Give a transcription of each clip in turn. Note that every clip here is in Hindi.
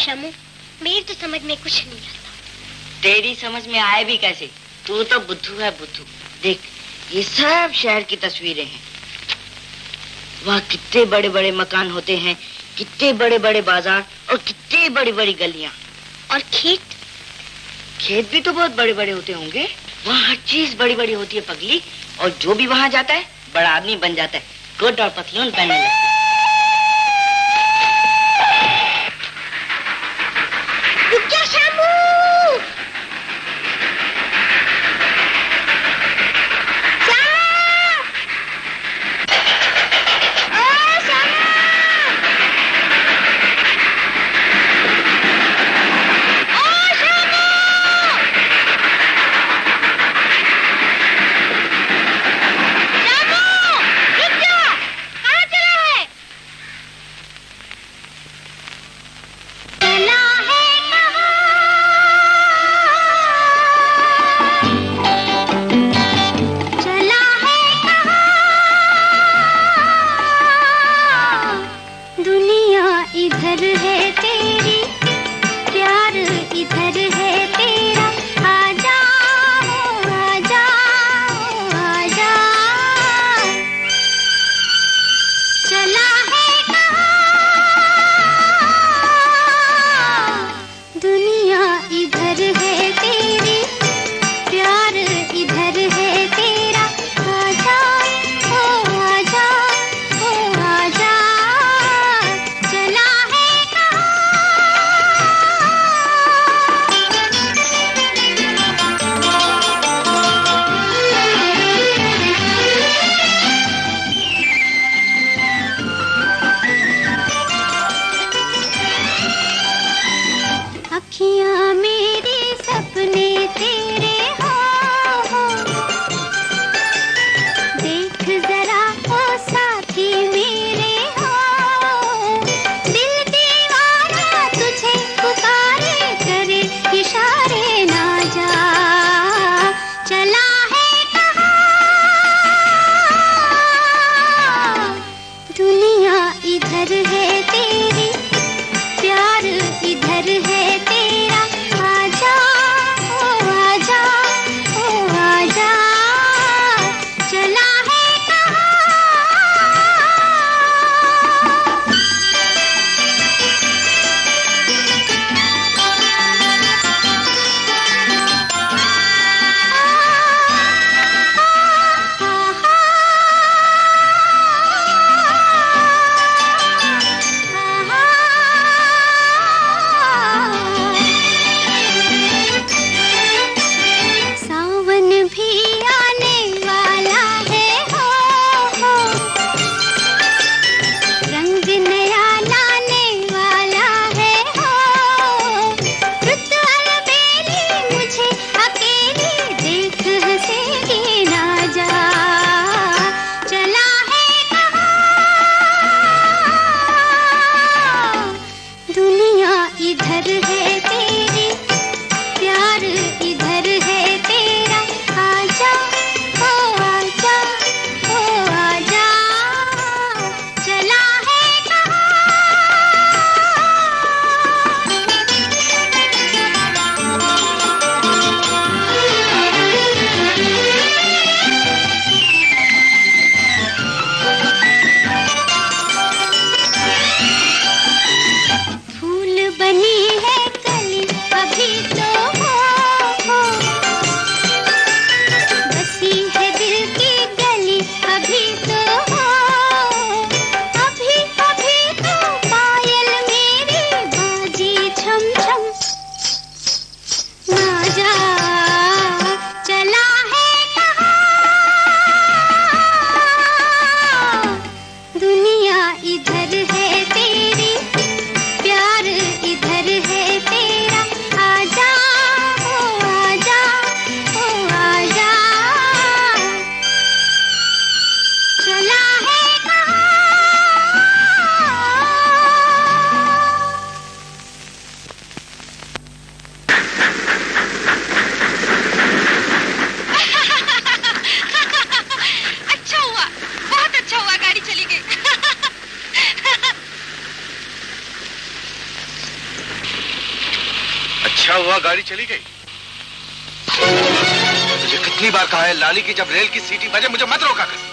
शमू, मेरी तो समझ में कुछ नहीं आता। तेरी समझ में आए भी कैसे? तू तो बुद्धू है, बुद्धू। देख, ये सब शहर की तस्वीरें हैं। वहाँ कितने बड़े बड़े मकान होते हैं, कितने बड़े बड़े बाजार और कितनी बड़ी बड़ी गलियां। और खेत? खेत भी तो बहुत बड़े बड़े होते होंगे। वहाँ हर चीज बड़ी बड़ी होती है पगली, और जो भी वहाँ जाता है बड़ा आदमी बन जाता है, कोट और पतलून पहनने लगता है। रुक जा शामू! इधर है तेरी, प्यार इधर अच्छा हुआ गाड़ी चली गई। तुझे कितनी बार कहा है लाली की जब रेल की सीटी बजे मुझे मत रोका कर।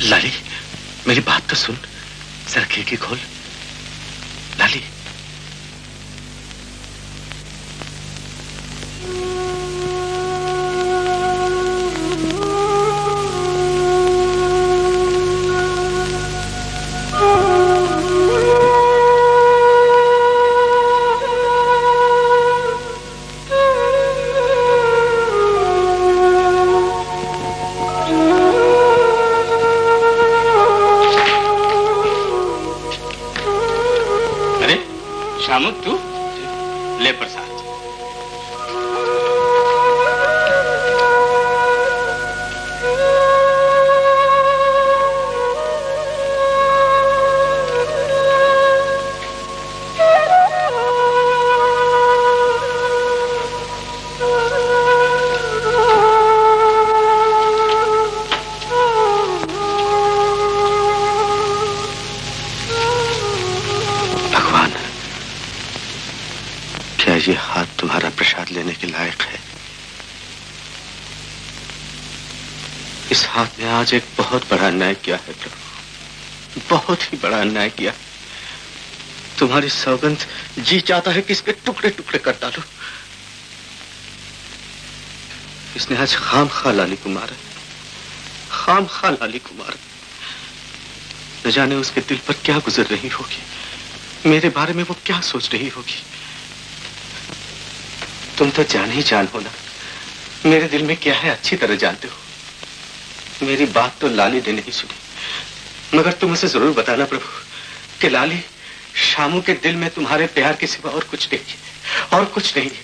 लाली, मेरी बात तो सुन, जरा खिड़की खोल। लाली, शामू, तू ले प्रसाद। ये हाथ तुम्हारा प्रसाद लेने के लायक है। इस हाथ ने आज एक बहुत बड़ा अन्याय किया है प्रभु, बहुत ही बड़ा अन्याय किया। तुम्हारी सौगंध जी चाहता है कि इसके टुकड़े टुकड़े कर डालो। इसने आज खामखा लाली को मारा, खामखा लाली को मारा। न जाने उसके दिल पर क्या गुजर रही होगी, मेरे बारे में वो क्या सोच रही होगी। तुम तो जान ही जान हो ना, मेरे दिल में क्या है अच्छी तरह जानते हो। मेरी बात तो लाली ने नहीं सुनी, मगर तुम उसे जरूर बताना प्रभु कि लाली शामू के दिल में तुम्हारे प्यार के सिवा और कुछ नहीं है, और कुछ नहीं है।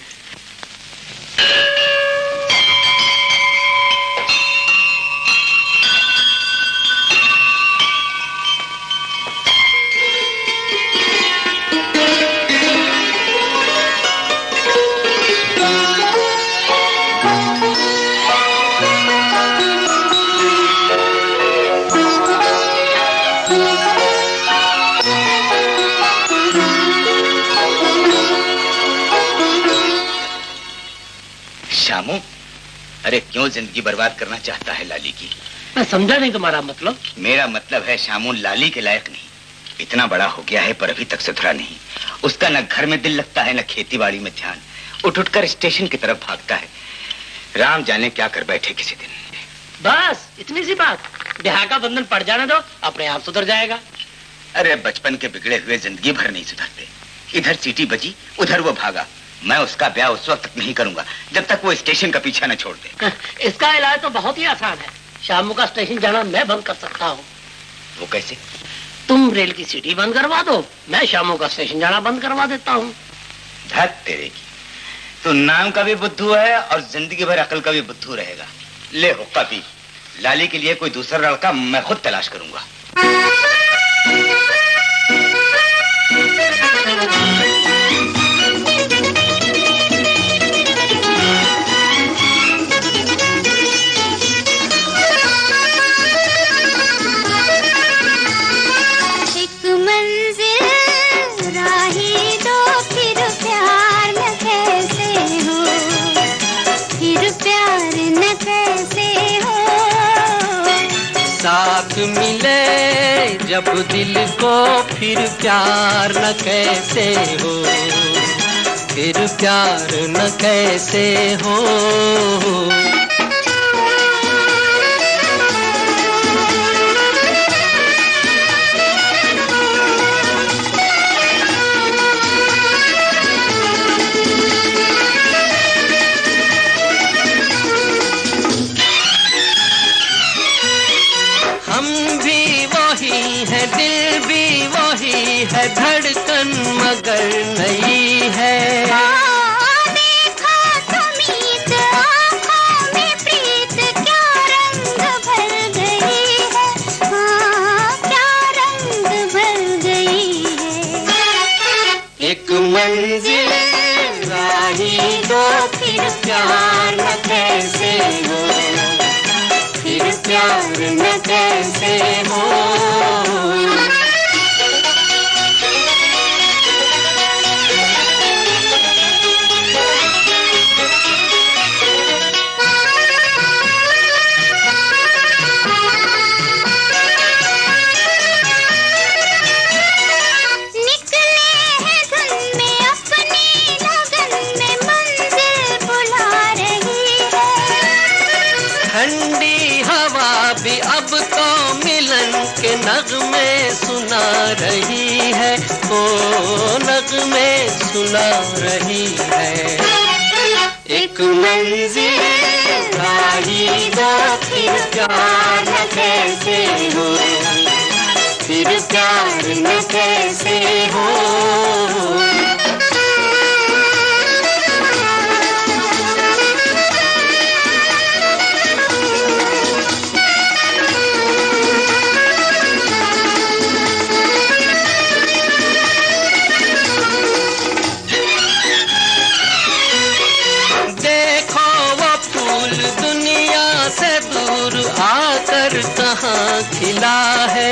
शामू, अरे क्यों जिंदगी बर्बाद करना चाहता है लाली की? मैं समझा नहीं तुम्हारा मतलब। मेरा मतलब है शामू लाली के लायक नहीं। इतना बड़ा हो गया है पर अभी तक सुधरा नहीं। उसका न घर में दिल लगता है न खेती बाड़ी में ध्यान। उठ उठकर स्टेशन की तरफ भागता है। राम जाने क्या कर बैठे किसी दिन। बस इतनी सी बात, ब्याह का बंधन पड़ जाने दो, अपने आप सुधर जाएगा। अरे बचपन के बिगड़े हुए जिंदगी भर नहीं सुधरते। इधर सीटी बजी, उधर वो भागा। मैं उसका ब्याह उस वक्त तक नहीं करूंगा जब तक वो स्टेशन का पीछा न छोड़ दे। इसका इलाज तो बहुत ही आसान है। शामू का स्टेशन जाना मैं बंद कर सकता हूँ। वो कैसे? तुम रेल की सीटी बंद करवा दो, मैं शामू का स्टेशन जाना बंद करवा देता हूँ। धत तेरे की, तो नाम का भी बुद्धू है और जिंदगी भर अकल का भी बुद्धू रहेगा। ले हुक्का पी। लाली के लिए कोई दूसरा लड़का मैं खुद तलाश करूंगा। साथ मिले जब दिल को फिर प्यार न कैसे हो, फिर प्यार न कैसे हो। दिल भी वही है, धड़कन मगर नई है। देखा तुमीत आँखों में प्रीत, क्या रंग भर गई है, क्या रंग भर गई है। एक मंजिल राही दो, फिर प्यार न कैसे हो, फिर प्यार न कैसे हो। ठंडी हवा भी अब तो मिलन के नगमे सुना रही है, ओ नगमे सुना रही है। एक मंजिल राही दो, फिर प्यार न कैसे हो, फिर प्यार न कैसे हो। आकर कहाँ खिला है,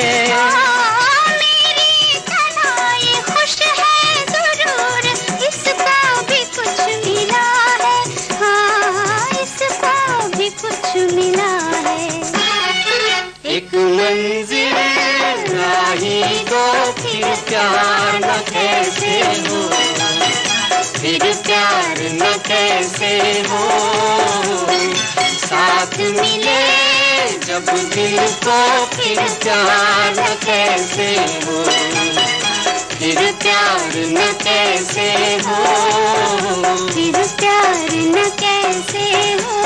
मेरी तरह ये खुश है जरूर, इसको भी कुछ मिला है, हाँ इसको भी कुछ मिला है। एक मंजिल राही दो, फिर प्यार न कैसे हो, फिर प्यार न कैसे हो। साथ मिले जब दिल को, फिर प्यार न कैसे हो, फिर प्यार न कैसे हो, फिर प्यार न कैसे हो,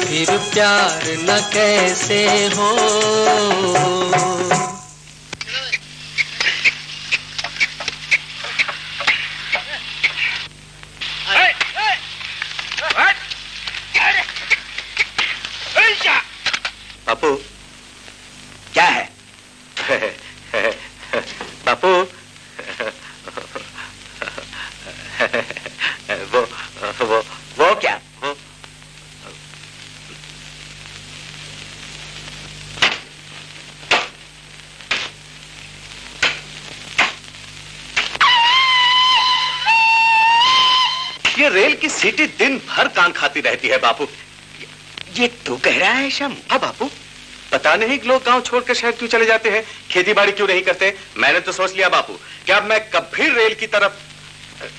फिर प्यार न कैसे हो। बापू क्या है? बापू वो क्या? वो ये रेल की सीटी दिन भर कान खाती रहती है बापू। ये तू कह रहा है श्याम? हाँ बापू, पता नहीं कि लोग गांव छोड़कर शहर क्यों चले जाते हैं, खेती बाड़ी क्यों नहीं करते। मैंने तो सोच लिया बापू कि अब मैं कभी रेल की तरफ,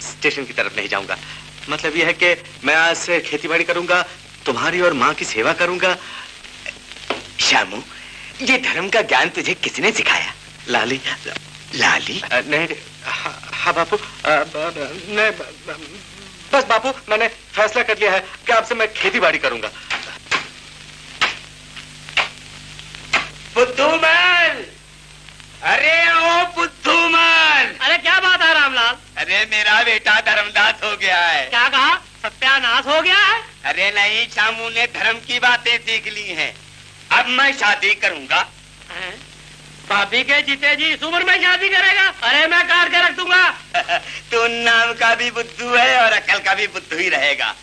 स्टेशन की तरफ नहीं जाऊंगा। मतलब यह है कि मैं आज से खेती बाड़ी करूंगा, तुम्हारी और माँ की सेवा करूंगा। श्यामू, ये धर्म का ज्ञान तुझे किसने सिखाया? लाली। लाली? नहीं, हाँ बापू, नहीं, बस बापू मैंने फैसला कर लिया है कि अब से मैं खेती बाड़ी करूंगा। बुद्धूमान! अरे ओ बुद्धूमान! अरे क्या बात है रामलाल? अरे मेरा बेटा धर्मदास हो गया है। क्या कहा? सत्यानाश हो गया है? अरे नहीं, श्यामू ने धर्म की बातें सीख ली हैं। अब मैं शादी करूंगा। भाभी के जीते जी इस उम्र में शादी करेगा? अरे मैं काट के रख दूंगा। तू नाम का भी बुद्धू है और अकल का भी बुद्धू ही रहेगा।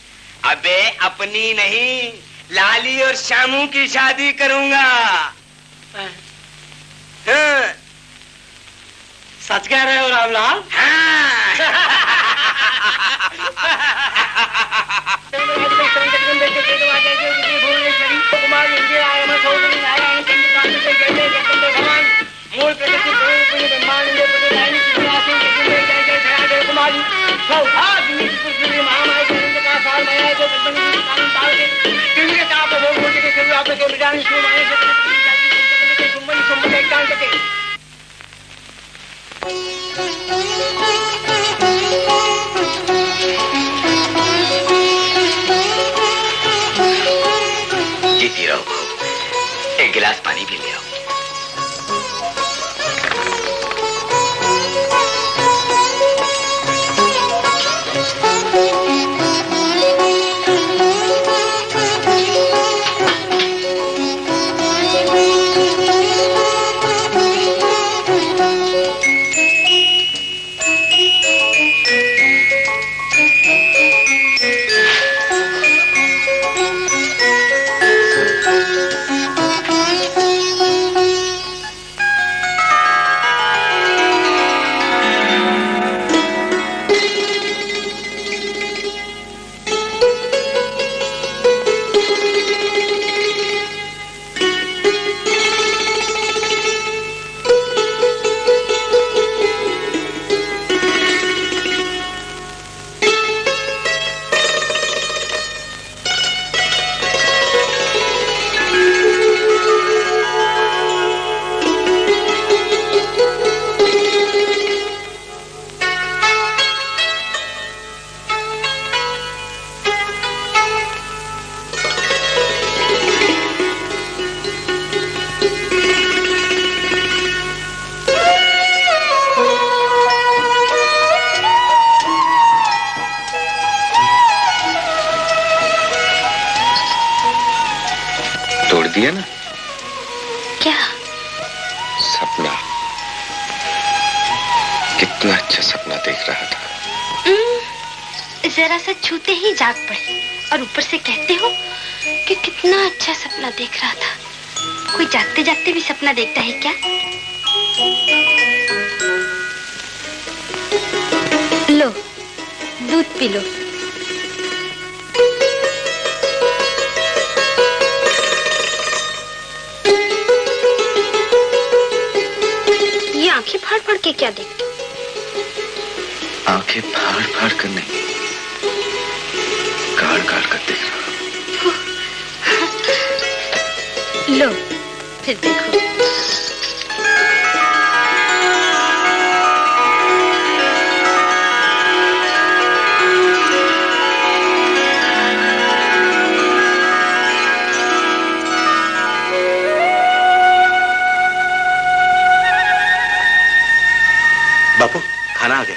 अबे अपनी नहीं, लाली और श्यामू की शादी करूंगा। हाँ। सच कह रहे हो रामलाल? मूल प्रकृति जीती रहो, एक गिलास पानी भी ले आओ। क्या? सपना। कितना अच्छा सपना देख रहा था। जरा सा छूते ही जाग पड़े और ऊपर से कहते हो कि कितना अच्छा सपना देख रहा था। कोई जागते जागते भी सपना देखता है क्या? लो, दूध पी लो। ये आंखें फाड़ फाड़ के क्या देखते हो? आंखें फाड़ फाड़ कर नहीं, गाड़ गाड़ कर देख रहा हूं। लो, फिर देखो। बापू, खाना आ गया।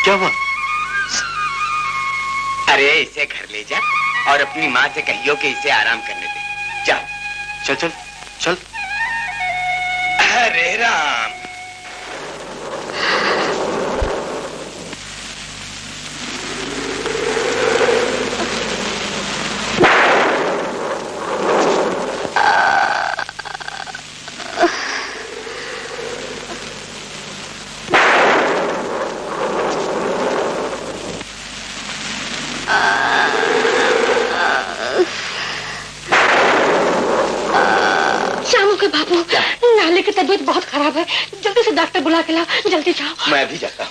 क्या हुआ? अरे इसे घर ले जा और अपनी माँ से कहियो कि इसे आराम करने दे। जा। चल चल चल। अरे राम। नाले की तबीयत बहुत खराब है, जल्दी से डॉक्टर बुला के ला। जल्दी जाओ। मैं भी जाता हूँ।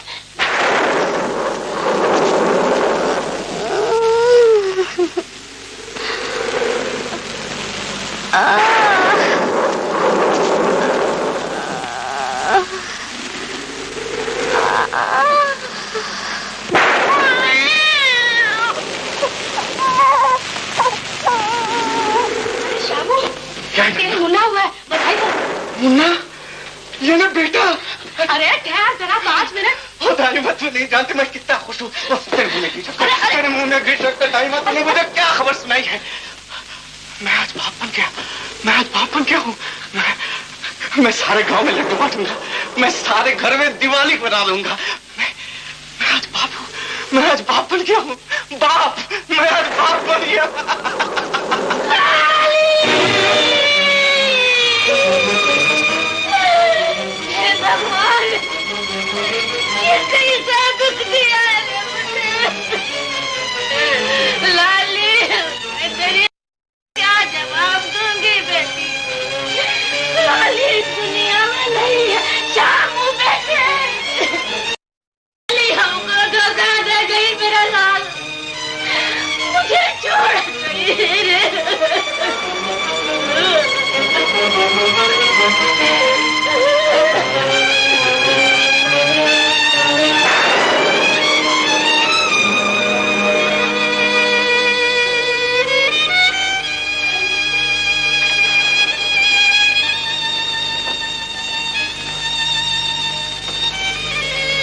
मुन्ना, ये ना बेटा। अरे ठहर जरा 5 मिनट। होता नहीं, मत नहीं जानते मैं कितना खुश हूँ। तेरे मुंह में गिर सकता, तेरे मुंह में गिर सकता। दाईमा तूने मुझे क्या खबर सुनाई है? मैं आज बाप बन गया, मैं आज बाप बन गया हूँ। मैं सारे गांव में लड्डू बांटूंगा, मैं सारे घर में दिवाली बना लूंगा। मैं आज बाप हूँ, मैं आज बाप बन गया हूँ। बाप, मैं आज बाप बन गया। भगवान, ये कैसा दुख दिया है मुझे। लाली, मैं तेरी क्या जवाब दूंगी बेटी? लाली इस दुनिया में नहीं है। शामू बेटे, लाली हमको धोखा दे गई मेरा लाल, मुझे छोड़ गई रे।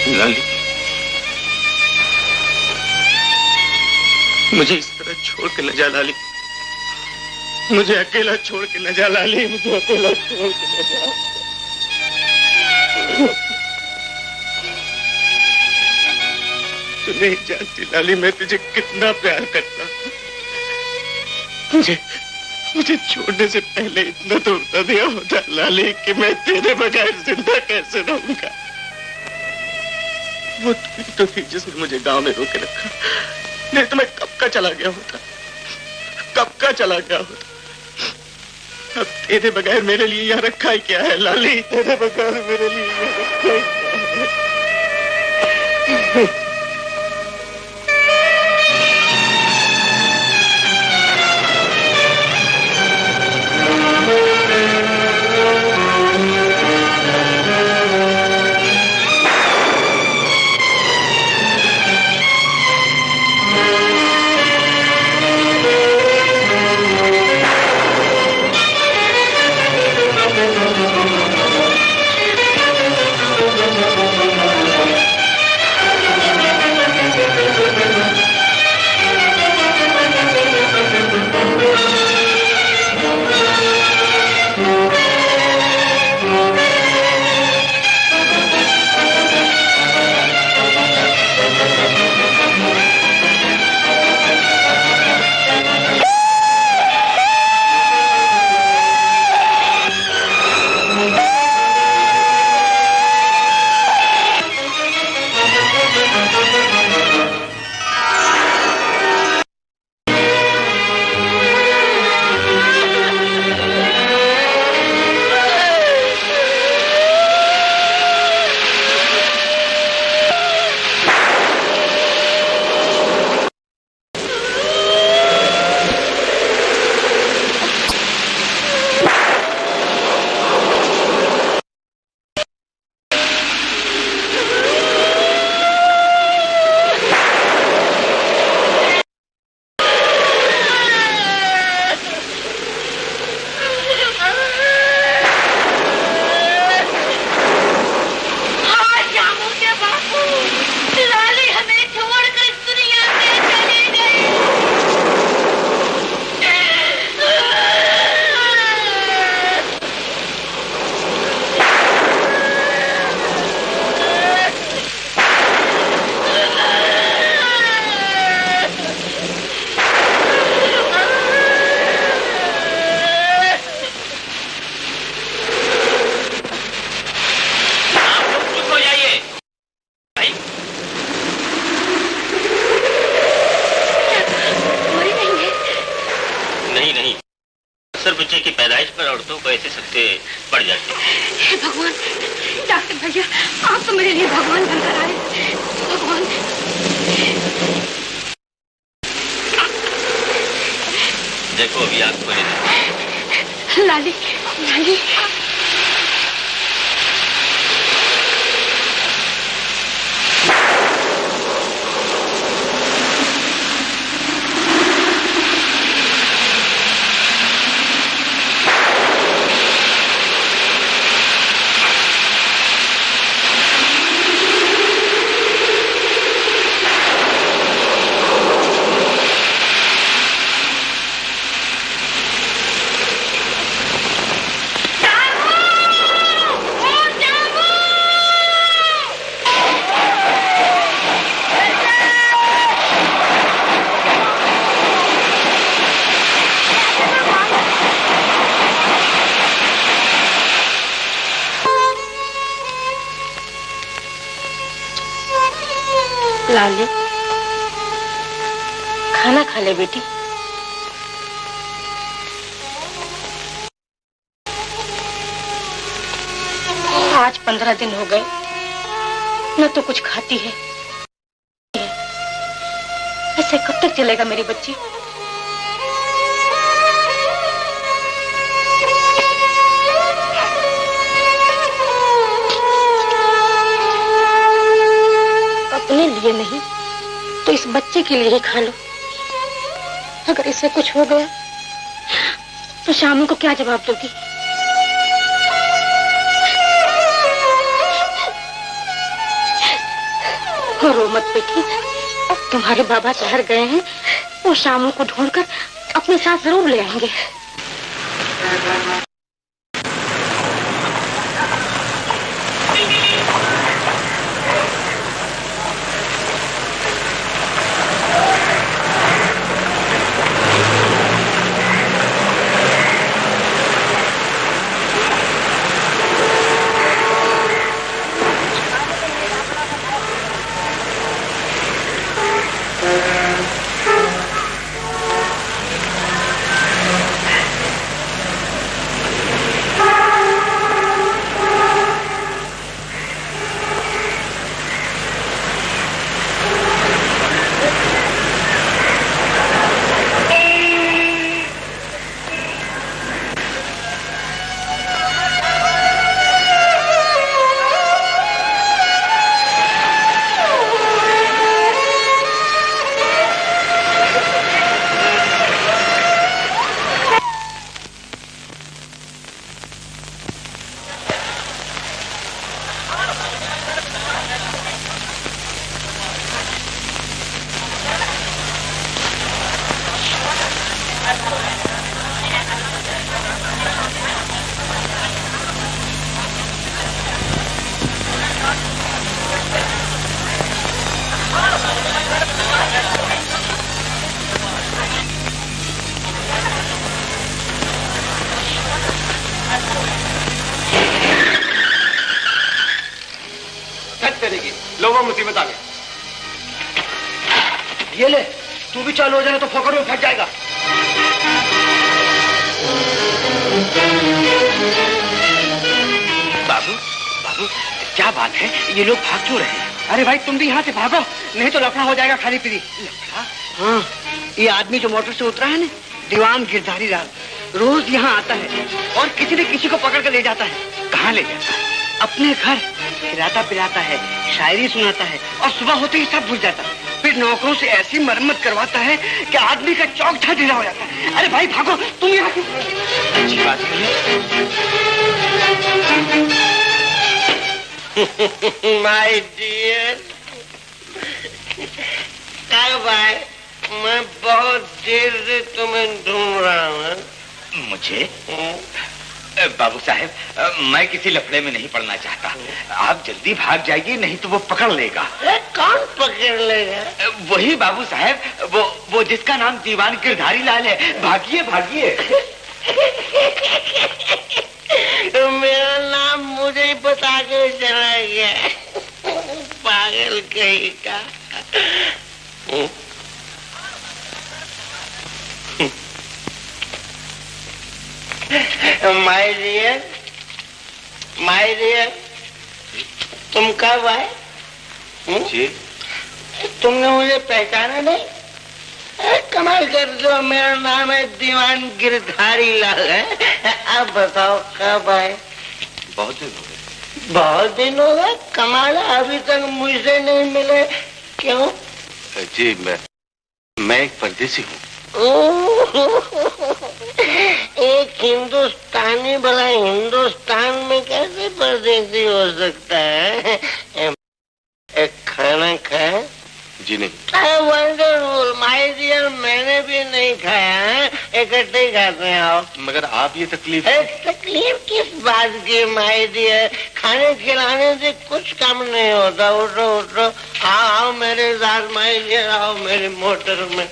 लाली, मुझे इस तरह छोड़ के न जा लाली, मुझे अकेला छोड़ के न जा लाली, मुझे अकेला छोड़ के न जा। तू नहीं जानती लाली, मैं तुझे कितना प्यार करता हूँ। मुझे छोड़ने से पहले इतना तो बता दिया होता लाली कि मैं तेरे बगैर जिंदा कैसे रहूंगा। वो तो थी जिसने मुझे गांव में रोके रखा, नहीं तो मैं कब का चला गया होता, कब का चला गया होता। अब तेरे बगैर मेरे लिए यहाँ रखा ही क्या है लाली? तेरे बगैर मेरे लिए यहाँ रखा ही क्या है? वैसे सबसे बढ़ जाती है। हे भगवान, डॉक्टर भैया, आप तो मेरे लिए भगवान बनकर आए। भगवान। देखो अभी आँख खोले। लाली, लाली। लाली, खाना खा ले बेटी। आज 15 दिन हो गए, न तो कुछ खाती है। ऐसे कब तक चलेगा मेरी बच्ची? अपने लिए नहीं तो इस बच्चे के लिए ही खा लो। अगर इसे कुछ हो गया तो शामू को क्या जवाब दोगी? रो मत बेटी, तुम्हारे बाबा शहर गए हैं, वो शामू को ढूंढकर अपने साथ जरूर ले आएंगे। मुसीबत आ गई। ये ले, तू भी चालू हो जाए तो फोकट में फट जाएगा। बाबू, बाबू, क्या बात है? ये लोग भाग क्यों रहे हैं? अरे भाई तुम भी यहाँ से भागो, नहीं तो लफड़ा हो जाएगा खाली पीली। लफड़ा? हाँ, ये आदमी जो मोटर से उतरा है ना, दीवान गिरधारी लाल, रोज यहाँ आता है और किसी न किसी को पकड़ कर ले जाता है। कहाँ ले जाता है? अपने घर खिलाता पिलाता है, शायरी सुनाता है और सुबह होते ही सब भूल जाता है। फिर नौकरों से ऐसी मरम्मत करवाता है कि आदमी का चौक ढीला हो जाता है। अरे भाई भागो, तुम यहाँ क्यों? अच्छी बात नहीं है। माय डियर, भाई मैं बहुत देर से तुम्हें ढूंढ रहा हूँ। मुझे? बाबू साहब, मैं किसी लफड़े में नहीं पड़ना चाहता। आप जल्दी भाग जाइए, नहीं तो वो पकड़ लेगा। कौन पकड़ लेगा? वही बाबू साहब, वो जिसका नाम दीवान गिरधारी लाल है। भागिए भागिए। मेरा नाम मुझे ही बता के चला गया, पागल कहीं का। माय माय डियर, तुम कब आए? जी तुमने मुझे पहचाना नहीं? कमाल कर दो, मेरा नाम है दीवान गिरधारी लाल है। अब बताओ कब आए? बहुत दिन हो गए। बहुत दिन हो गए? कमाल है, अभी तक मुझसे नहीं मिले, क्यों? जी मैं एक परदेसी हूँ। एक हिंदुस्तानी भला हिंदुस्तान में कैसे परदेसी हो सकता है? एक खाना खाया? जी नहीं। वंडरफुल माय डियर, मैंने भी नहीं खाया है, इकट्ठे ही खाते हैं। आओ। मगर आप ये तकलीफ तकलीफ किस बात की माय डियर? खाने खिलाने से कुछ कम नहीं होता। उठो उठो, आओ मेरे साथ माय डियर, आओ मेरी मोटर में।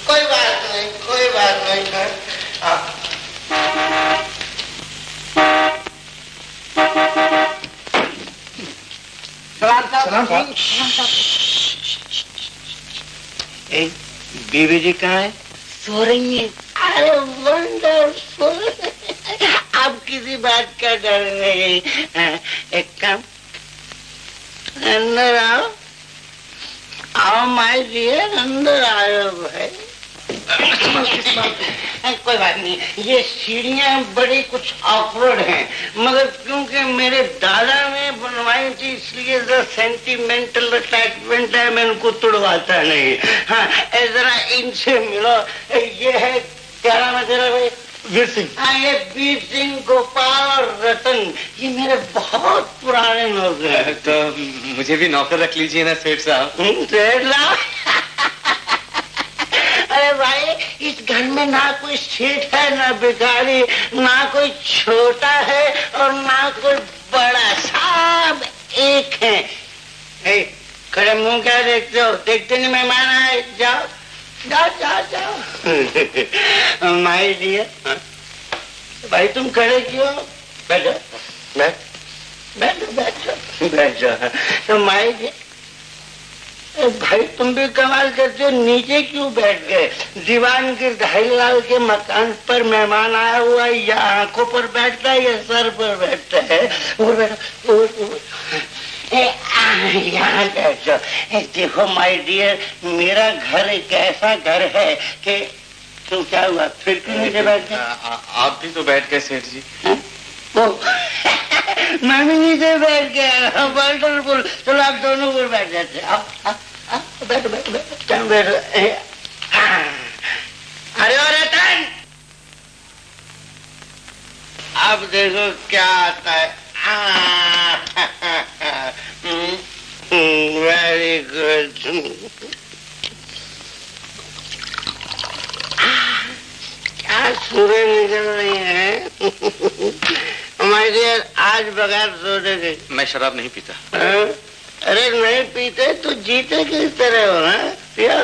कोई बात नहीं, कोई बात नहीं। आप सलाम साहब। बीवी जी कहाँ है? सो रही है। अरे वंडरफुल, आप किसी बात का डर नहीं। एक काम, अंदर आओ, आओ माय डियर, अंदर आओ भाई। कोई बात नहीं, ये सीढ़ियाँ बड़ी कुछ ऑकवर्ड हैं, मगर क्योंकि मेरे दादा ने बनवाई थी इसलिए जो सेंटिमेंटल अटैचमेंट है, मैं उनको तुड़वाता नहीं। हाँ, जरा इनसे मिलो। ये है, क्या नाम है तेरा भाई? वीर सिंह। हाँ, ये वीर सिंह, गोपाल और रतन, ये मेरे बहुत पुराने नौकर हैं। तो मुझे भी नौकर रख लीजिए ना सेठ साहब। सेठ साहब? अरे भाई, इस घर में ना कोई सेठ है, ना भिखारी, ना कोई छोटा है और ना कोई बड़ा, सब एक है। खड़े मुंह क्या देखते हो? देखते नहीं मेहमान आए? जाओ जाओ जाओ जाओ। माय डियर, भाई तुम खड़े क्यों? बैठो बैठो बैठो बैठो। तो माय डियर, भाई तुम भी कमाल करते हो, नीचे क्यों बैठ गए? दीवान गिरधारी लाल के मकान पर मेहमान आया हुआ है, या आंखों पर बैठता है या सर पर बैठता है? यहाँ बैठो। देखो माय डियर, मेरा घर एक ऐसा घर है कि तुम क्या हुआ फिर क्यों नीचे बैठ गए? आप भी तो बैठ गए सेठ जी। मैं भी नीचे बैठ गया। वंडरफुल, चलो आप दोनों को बैठ जाते। बैठो बैठो बैठो बैठो। अरे और रतन, अब देखो क्या आता है। Very good. क्या सूरज निकल रही है। माय डियर, आज बगैर सोने के मैं शराब नहीं पीता। अरे नहीं पीते तो जीते किस तरह हो? पिया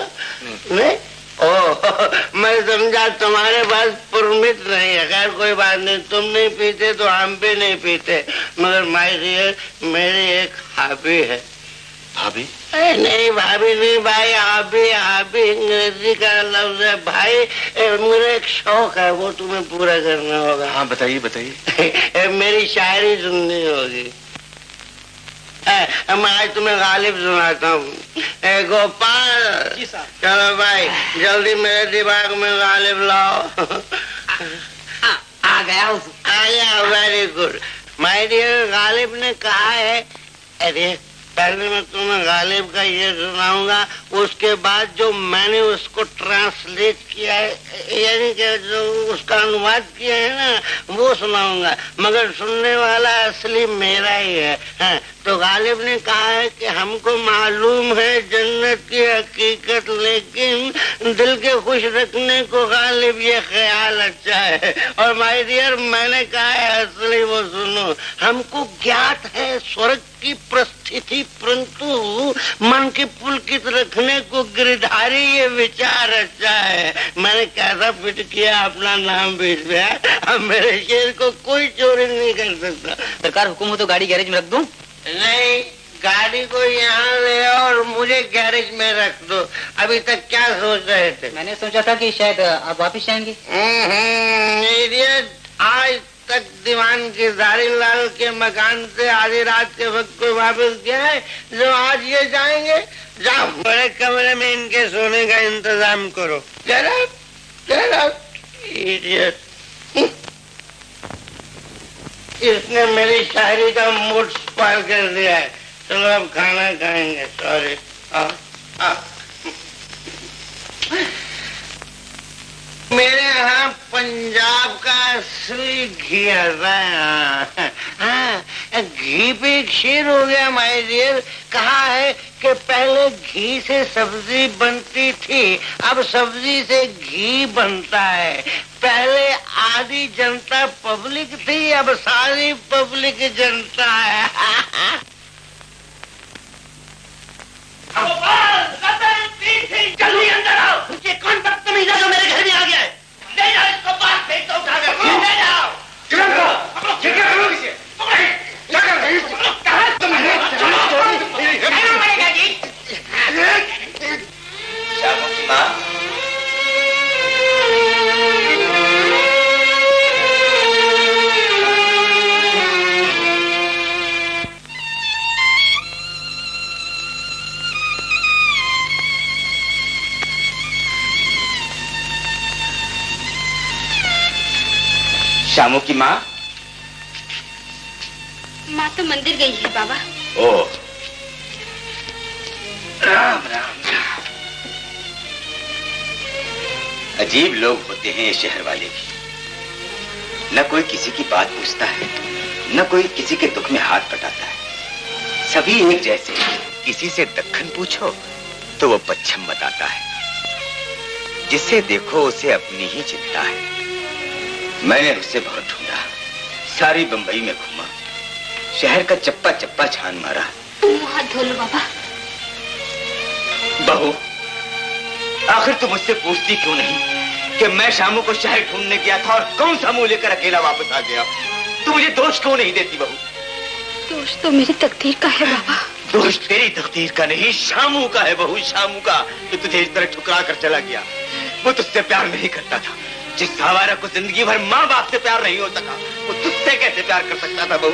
नहीं? ओह, मैं समझा तुम्हारे पास परमिट नहीं है। खैर कोई बात नहीं, तुम नहीं पीते तो हम भी नहीं पीते, मगर माय डियर, मेरी एक हॉबी है। भाभी? नहीं भाभी नहीं भाई, आबी आबी अंग्रेजी का लफ्ज है भाई। मेरा एक शौक है, वो तुम्हें पूरा करना होगा। हाँ बताइए बताइए। मेरी शायरी सुननी होगी। मैं आज तुम्हें गालिब सुनाता हूँ। गोपाल, चलो भाई जल्दी मेरे दिमाग में गालिब लाओ। आ गया। Very good my dear. Ghalib ने कहा है, अरे पहले मैं तुम्हें गालिब का ये सुनाऊंगा, उसके बाद जो मैंने उसको ट्रांसलेट किया है, यानी कि जो उसका अनुवाद किया है ना, वो सुनाऊंगा, मगर सुनने वाला असली मेरा ही है। हाँ, तो गालिब ने कहा है कि हमको मालूम है जन्नत की हकीकत, लेकिन दिल के खुश रखने को गालिब ये ख्याल अच्छा है। और माय डियर, मैंने कहा है असली वो सुनो। हमको ज्ञात है स्वर्ग की प्रस्थिति, परंतु मन की पुलकित रखने को गिरधारी ये विचार अच्छा है। मैंने कैसा फिट किया अपना नाम बीच में। अब मेरे शेर को कोई चोरी नहीं कर सकता। सरकार हुक्म हो तो गाड़ी गैरेज में रख दूं? नहीं, गाड़ी को यहाँ ले आओ और मुझे गैरेज में रख दो। अभी तक क्या सोच रहे थे? मैंने सोचा था कि शायद आप वापिस आएंगे। इडियट, आज तक दीवान की दाढ़ीलाल के मकान से आधी रात के वक्त कोई वापस गया है जो आज ये जाएंगे? जाओ बड़े कमरे में इनके सोने का इंतजाम करो। Get out, idiot। इसने मेरी शायरी का मूड स्पॉइल कर दिया है। चलो अब खाना खाएंगे। सॉरी। मेरे यहाँ पंजाब का असली घी आता है। हाँ, घी पे एक शेर हो गया माय डियर। कहा है कि पहले घी से सब्जी बनती थी, अब सब्जी से घी बनता है। पहले आधी जनता पब्लिक थी, अब सारी पब्लिक जनता है। जल्दी अंदर आओ। ये कौन बदतमीज है जो मेरे घर में आ गया है? ले जाओ इसको, बाहर फेंक दो उठाकर। ले जाओ। श्यामू की माँ, श्यामू की माँ। माँ तो मंदिर गई है बाबा। ओह, राम राम राम। अजीब लोग होते हैं ये शहर वाले भी। न कोई किसी की बात पूछता है, न कोई किसी के दुख में हाथ बटाता है। सभी एक जैसे। किसी से दक्खन पूछो तो वो पश्चिम बताता है। जिसे देखो उसे अपनी ही चिंता है। मैंने उससे बहुत ढूंढा, सारी बंबई में घूमा, शहर का चप्पा चप्पा छान मारा। तुम हाथ धो लो बाबा। बहू, आखिर तुम मुझसे पूछती क्यों नहीं कि मैं शामू को शहर ढूंढने गया था और कौन सा मुंह लेकर अकेला वापस आ गया? तू मुझे दोष क्यों नहीं देती बहू? दोष तो मेरी तकदीर का है बाबा। दोष तेरी तकदीर का नहीं, शामू का है बहू, शामू का, जो तुझे इस तरह ठुकरा कर चला गया। वो तुझसे प्यार नहीं करता था। जिस आवारा को जिंदगी भर माँ बाप से प्यार नहीं हो सका, वो तुझसे कैसे प्यार कर सकता था बहू?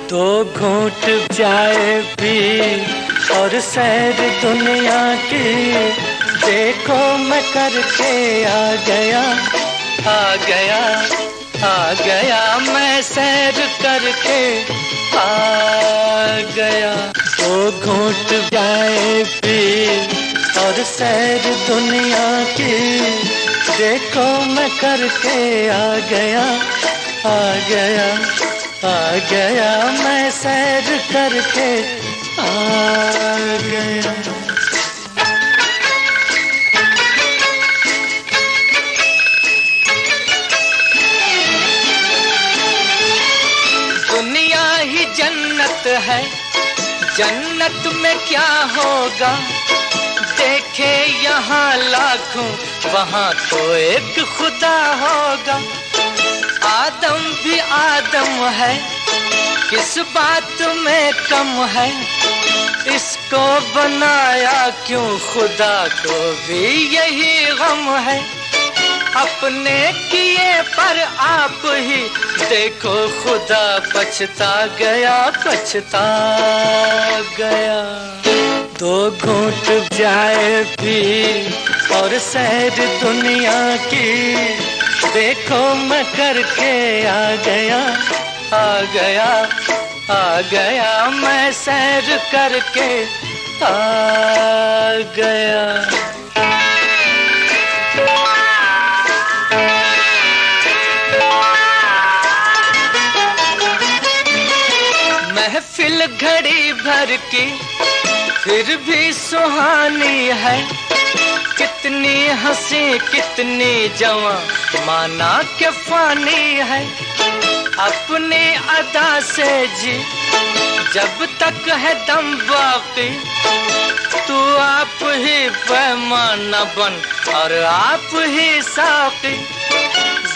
दो घूंट जाए भी और सैर दुनिया की, देखो मैं करके आ गया, आ गया, आ गया, मैं सैर करके आ गया। दो घूंट जाए भी और सैर दुनिया की, देखो मैं करके आ गया, आ गया, आ गया, मैं सैर करके आ गया। दुनिया ही जन्नत है, जन्नत में क्या होगा? देखे यहाँ लाखों, वहाँ तो एक खुदा होगा। आदम भी आदम है, किस बात में कम है? इसको बनाया क्यों खुदा को भी यही गम है। अपने किए पर आप ही देखो खुदा पछता गया, पछता गया। दो घूंट जाए भी और सैर दुनिया की, देखो मैं करके आ गया, आ गया, आ गया, मैं सैर करके आ गया। महफिल घड़ी भर की फिर भी सुहानी है, कितनी हंसी कितनी जवां माना के फानी है, अपनी अदा से जी जब तक है दम बाकी, तू आप ही पैमाना बन और आप ही साकी।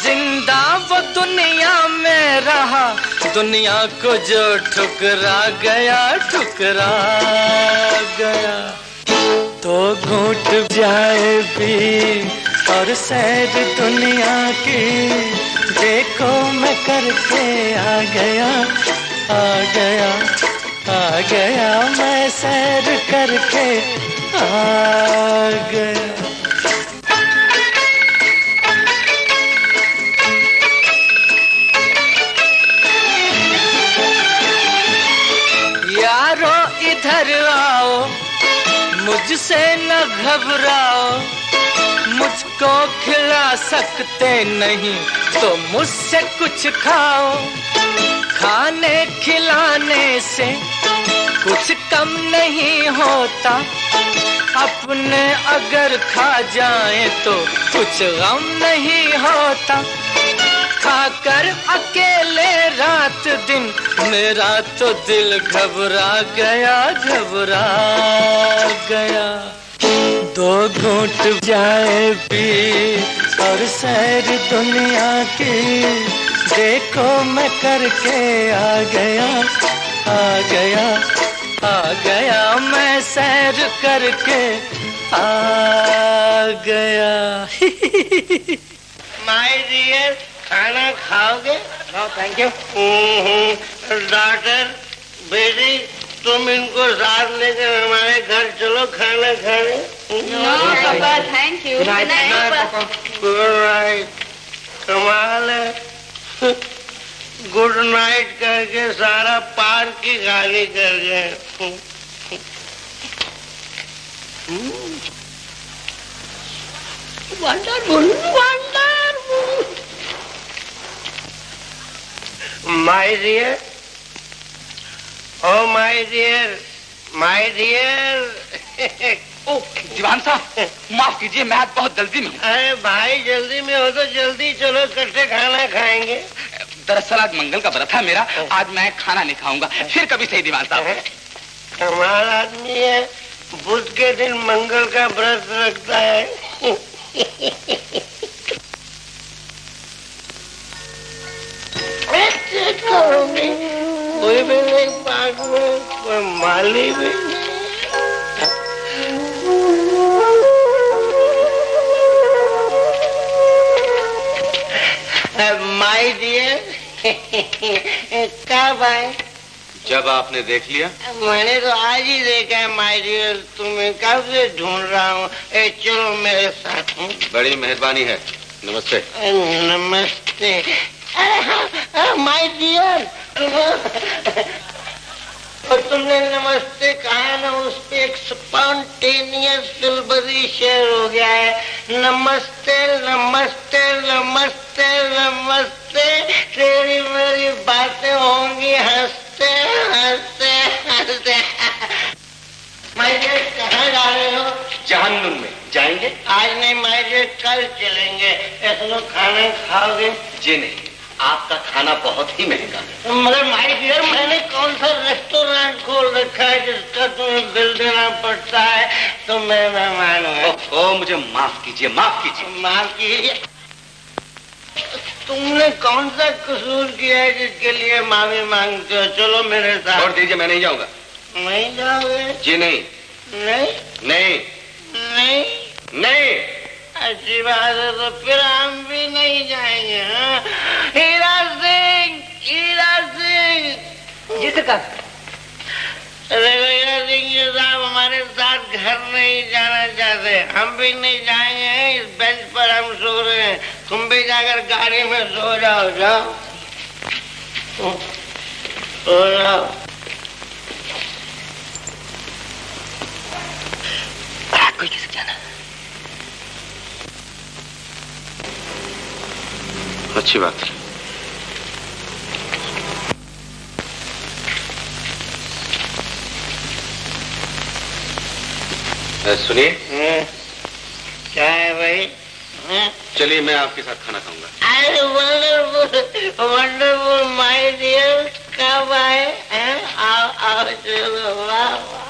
जिंदा वो दुनिया में रहा, दुनिया को जो ठुकरा गया ठुकरा गया। तो घूट जाए भी और सैर दुनिया की, देखो मैं करके आ गया आ गया आ गया, मैं सैर करके आ गया। यारो इधर आओ, मुझसे न घबराओ, मुझको खिला सकते नहीं तो मुझसे कुछ खाओ। खाने खिलाने से कुछ कम नहीं होता, अपने अगर खा जाए तो कुछ गम नहीं होता। खाकर अकेले रात दिन मेरा तो दिल घबरा गया घबरा गया। दो घूंट जाए भी और सैर दुनिया की, देखो मैं करके आ गया आ गया आ गया, मैं सैर करके आ गया। माय डियर, खाना खाओगे? No thank you. डॉक्टर बेटी, तुम इनको साथ लेकर हमारे घर चलो खाना खाने। Thank you. Good night. कमाल है, गुड नाइट करके सारा पार्क की गाली कर गए। Wonderful wonderful. My dear, oh my dear, my dear. Oh Diwan साहब, माफ कीजिए, मैं आज बहुत जल्दी में हूँ। अरे भाई, जल्दी में हो तो जल्दी चलो, इकट्ठे खाना खाएंगे। दरअसल आज मंगल का व्रत है मेरा, आज मैं खाना नहीं खाऊंगा, फिर कभी सही दीवान साहब। कमाल आदमी है, बुध के दिन मंगल का व्रत रखता है। कोई भी नहीं पास में, कोई माली भी नहीं। माय डियर, कब आए? जब आपने देख लिया। मैंने तो आज ही देखा है माय डियर, तुम्हें कब से ढूंढ रहा हूँ। चलो मेरे साथ। बड़ी मेहरबानी है, नमस्ते। नमस्ते। माय डियर, और तुमने नमस्ते कहा ना, उस पे एक स्पॉन्टेनियस सिल्वरी शेयर हो गया है। नमस्ते नमस्ते नमस्ते नमस्ते, तेरी मेरी बातें होंगी हंसते हंसते हंसते। माय डियर, कहाँ जा रहे हो? जहन्नुम में जाएंगे? आज नहीं माय डियर, कल चलेंगे। ऐसे लोग खाना खाओगे? जी नहीं, आपका खाना बहुत ही महंगा है। मगर माय डियर, मैंने कौन सा रेस्टोरेंट खोल रखा है जिसका तुम्हें बिल देना पड़ता है? तो मैं मेहमान हूँ। ओह, मुझे माफ कीजिए, माफ कीजिए। माफ कीजिए। तुमने कौन सा कसूर किया है जिसके लिए माफी मांगते हो? चलो मेरे साथ। छोड़ दीजिए, मैं नहीं जाऊंगा। नहीं जाओगे? जी नहीं। नहीं नहीं नहीं। नहीं। अच्छी बात है, तो फिर हम भी नहीं जाएंगे। हाँ? हीरा सिंह, हीरा सिंह। जी सरकार। हीरा सिंह जी साहब हमारे साथ घर नहीं जाना चाहते, हम भी नहीं जाएंगे। इस बेंच पर हम सो रहे हैं, तुम भी जाकर गाड़ी में सो जाओ। जाओ सो जाओ। कोई कैसे जाना? अच्छी बात है। सुनिए, क्या है भाई? चलिए मैं आपके साथ खाना खाऊंगा। अरे वंडरफुल वंडरफुल माय डियर, कब आए? आओ आओ चलो, वाह वाह।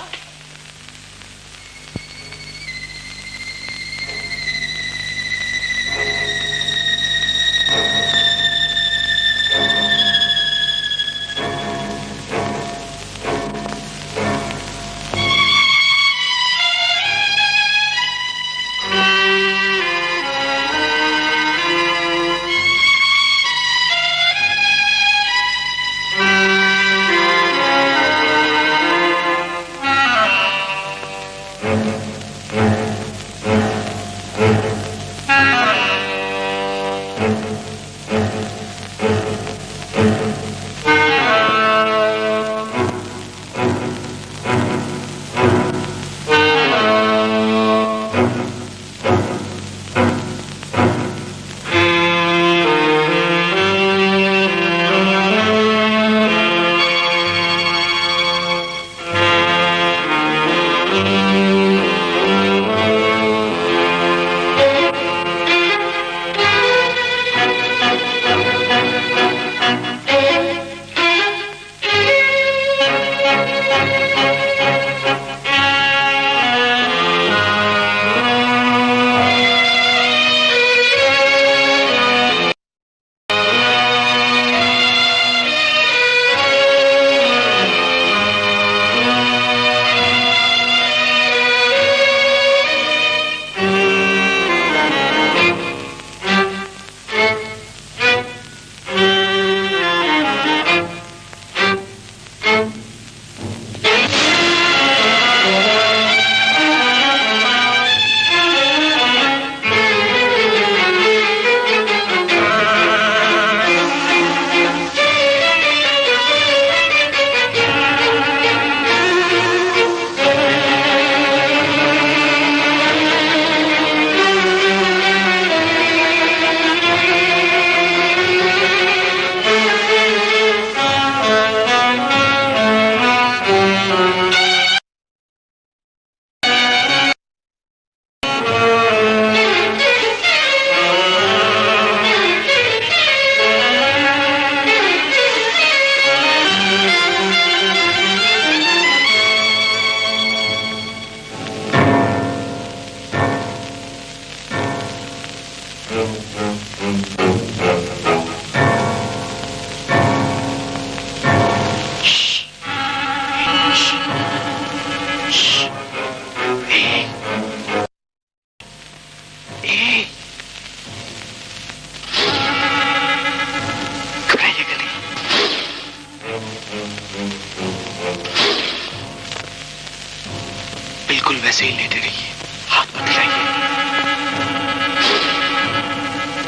बिल्कुल वैसे ही लेटे रहिए, हाथ मत हिलाइए,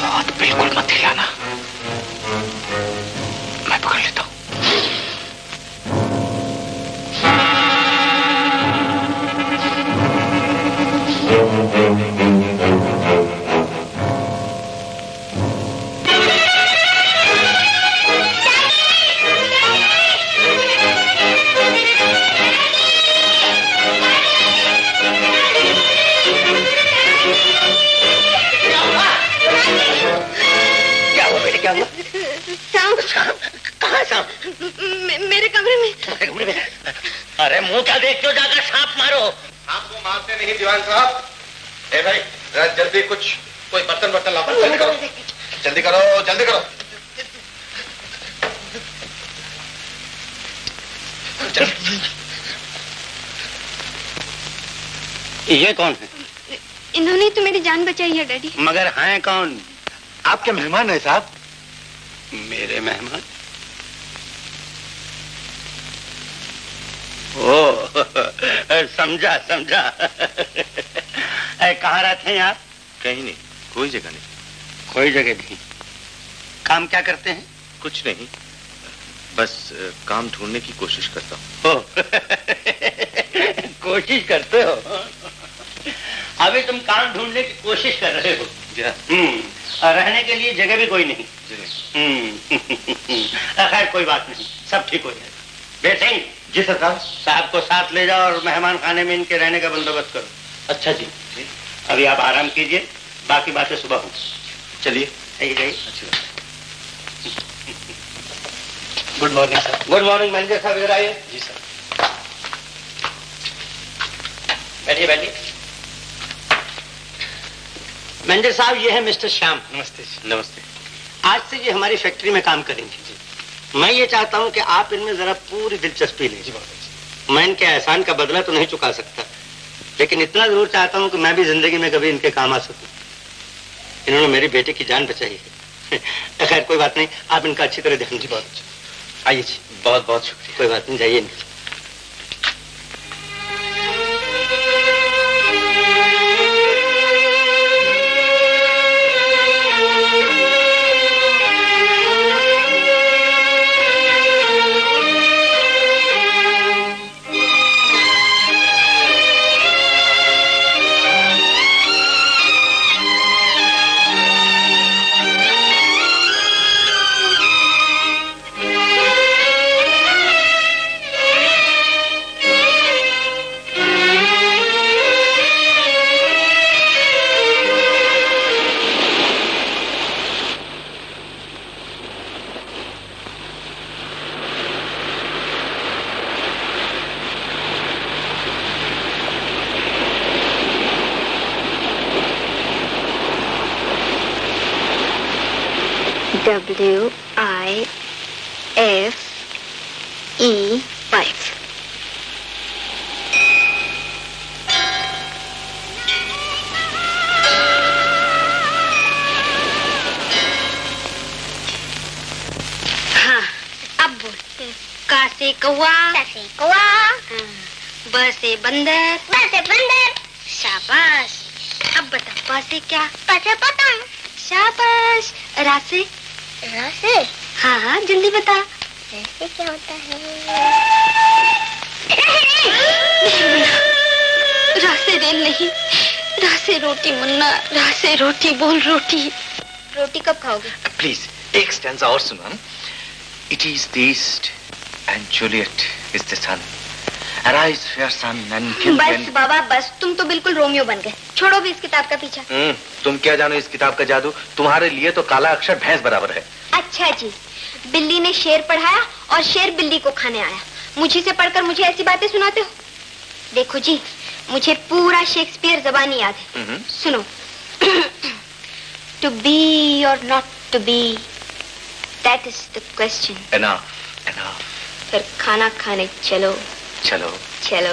बहुत बिल्कुल मत हिलाना, मैं पकड़ लेता हूं। मेरे कमरे में। अरे मुंह क्या देखते हो, जाकर सांप मारो। सांप को मारते नहीं दीवान साहब। ए भाई जरा जल्दी कुछ कोई बर्तन बर्तन लाओ, जल्दी करो जल्दी करो जल्दी करो। ये कौन है? इन्होंने तो मेरी जान बचाई है डैडी। मगर हैं कौन? आपके मेहमान है साहब। मेरे मेहमान? ओ समझा समझा। कहाँ रहते हैं आप? कहीं नहीं, कोई जगह नहीं। कोई जगह नहीं। काम क्या करते हैं? कुछ नहीं, बस काम ढूंढने की कोशिश करता हूँ। कोशिश करते हो? अभी तुम काम ढूंढने की कोशिश कर रहे हो? और रहने के लिए जगह भी कोई नहीं? खैर कोई बात नहीं, सब ठीक हो जाएगा। बेसिंह जी सरकार। साहब को साथ ले जाओ और मेहमान खाने में इनके रहने का बंदोबस्त करो। अच्छा जी। अभी आप आराम कीजिए, बाकी बातें सुबह हो। चलिए आइए जाइए। Good morning sir. Good morning manager साहब, इधर आइए। जी सर। बैठिए बैठिए। मैनेजर साहब, ये है मिस्टर श्याम। नमस्ते जी। नमस्ते। आज से ये हमारी फैक्ट्री में काम करेंगे। मैं ये चाहता हूँ कि आप इनमें जरा पूरी दिलचस्पी लें। मैं इनके एहसान का बदला तो नहीं चुका सकता, लेकिन इतना जरूर चाहता हूँ कि मैं भी जिंदगी में कभी इनके काम आ सकूं। इन्होंने मेरी बेटे की जान बचाई है। खैर कोई बात नहीं, आप इनका अच्छी तरह ध्यान दीजिए। बहुत अच्छा। आइए जी। बहुत बहुत शुक्रिया। कोई बात नहीं, जाइए इनके। WIFE wife. हाँ, अब बोल। का से कौवा, ब से बंदर, शाबाश। अब बता, प से क्या? पतंग। शाबाश। रा से? हाँ हाँ, जल्दी बता। ऐसे क्या होता है? रा से रेल नहीं, रा से रोटी मुन्ना, रा से रोटी बोल रोटी। रोटी कब खाओगे? प्लीज एक स्टैंजा और सुनो। It is the east and Juliet is the sun. Arise, fair sun, and kill बस बाबा बस, तुम तो बिल्कुल रोमियो बन गए। छोड़ो भी इस किताब का पीछा। तुम क्या जानो इस किताब का जादू। तुम्हारे लिए तो काला अक्षर भैंस बराबर है। अच्छा जी, बिल्ली ने शेर पढ़ाया और शेर बिल्ली को खाने आया। मुझे से पढ़कर मुझे ऐसी बातें सुनाते हो? देखो जी, मुझे पूरा शेक्सपियर ज़बानी याद है। सुनो। To be or not to be, that is the question. Enough, enough. फिर खाना खाने चलो। चलो। चलो।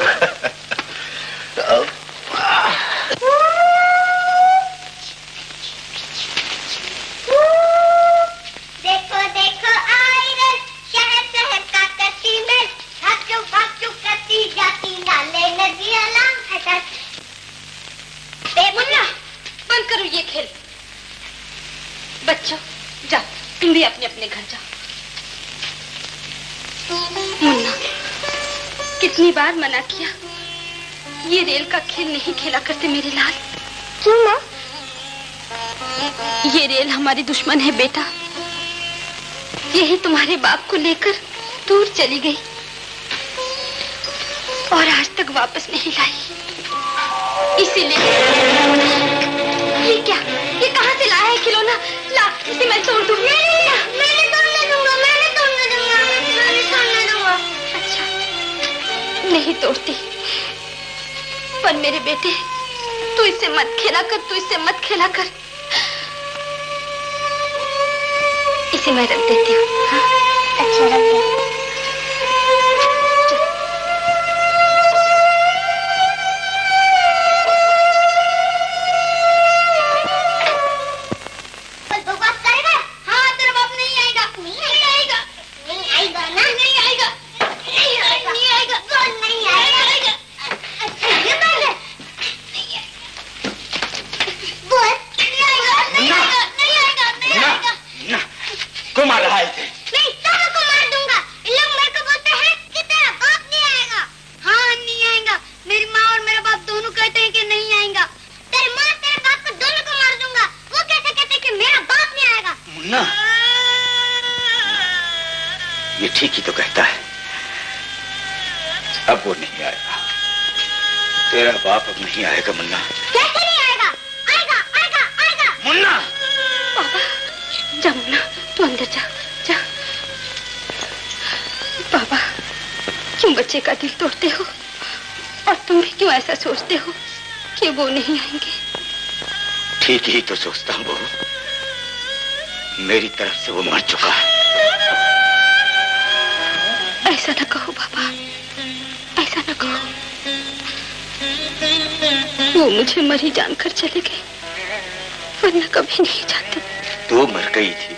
देखो देखो आई रस, शहर शहर का करती मैं, भाग चुप करती जाती, नाले नदियां लांग हटक। मुन्ना, बंद करो ये खेल। बच्चों, जाओ, तुम भी अपने अपने घर जाओ। मुन्ना, कितनी बार मना किया, ये रेल का खेल नहीं खेला करते मेरे लाल। क्यों माँ? ये रेल हमारी दुश्मन है बेटा। यही तुम्हारे बाप को लेकर दूर चली गई और आज तक वापस नहीं लाई। इसीलिए ये क्या, ये कहाँ से लाया है खिलौना? ला, इसे मैं तोड़ दूँ। मैंने तोड़ने दूंगा। अच्छा, नहीं तोड़ती, पर मेरे बेटे, तू इसे मत खेला कर, इसे मैं रख देती हूँ। हाँ? अच्छा रख दे। बकवास करेगा? हाँ, तेरा बाप नहीं आएगा। नहीं आएगा ना? नहीं आएगा। अच्छा ये बात है। नहीं आएगा। को मार रहा है नहीं, सबको मार दूंगा। इन लोग मेरे को बोलते हैं कि तेरा बाप नहीं आएगा। हाँ, नहीं आएगा। मेरी माँ और मेरा बाप दोनों कहते हैं कि नहीं आएगा। तेरी माँ तेरे बाप को दोनों को मार दूंगा। वो कैसे कहते हैं कि मेरा बाप नहीं आएगा? मुन्ना, ये ठीक ही तो कहता है। अब वो नहीं आएगा, तेरा बाप अब नहीं आएगा मुन्ना। कैसे नहीं आएगा? मुन्ना! बाबा, जा मुन्ना, तू अंदर जा, जा। बाबा, क्यों बच्चे का दिल तोड़ते हो? और तुम भी क्यों ऐसा सोचते हो कि वो नहीं आएंगे? ठीक ही तो सोचता हूँ बहू। मेरी तरफ से वो मर चुका है। ऐसा न कहो बाबा, ऐसा न कहो। वो मुझे मरी जानकर चले गए, वरना कभी नहीं जाते। तू मर गई थी,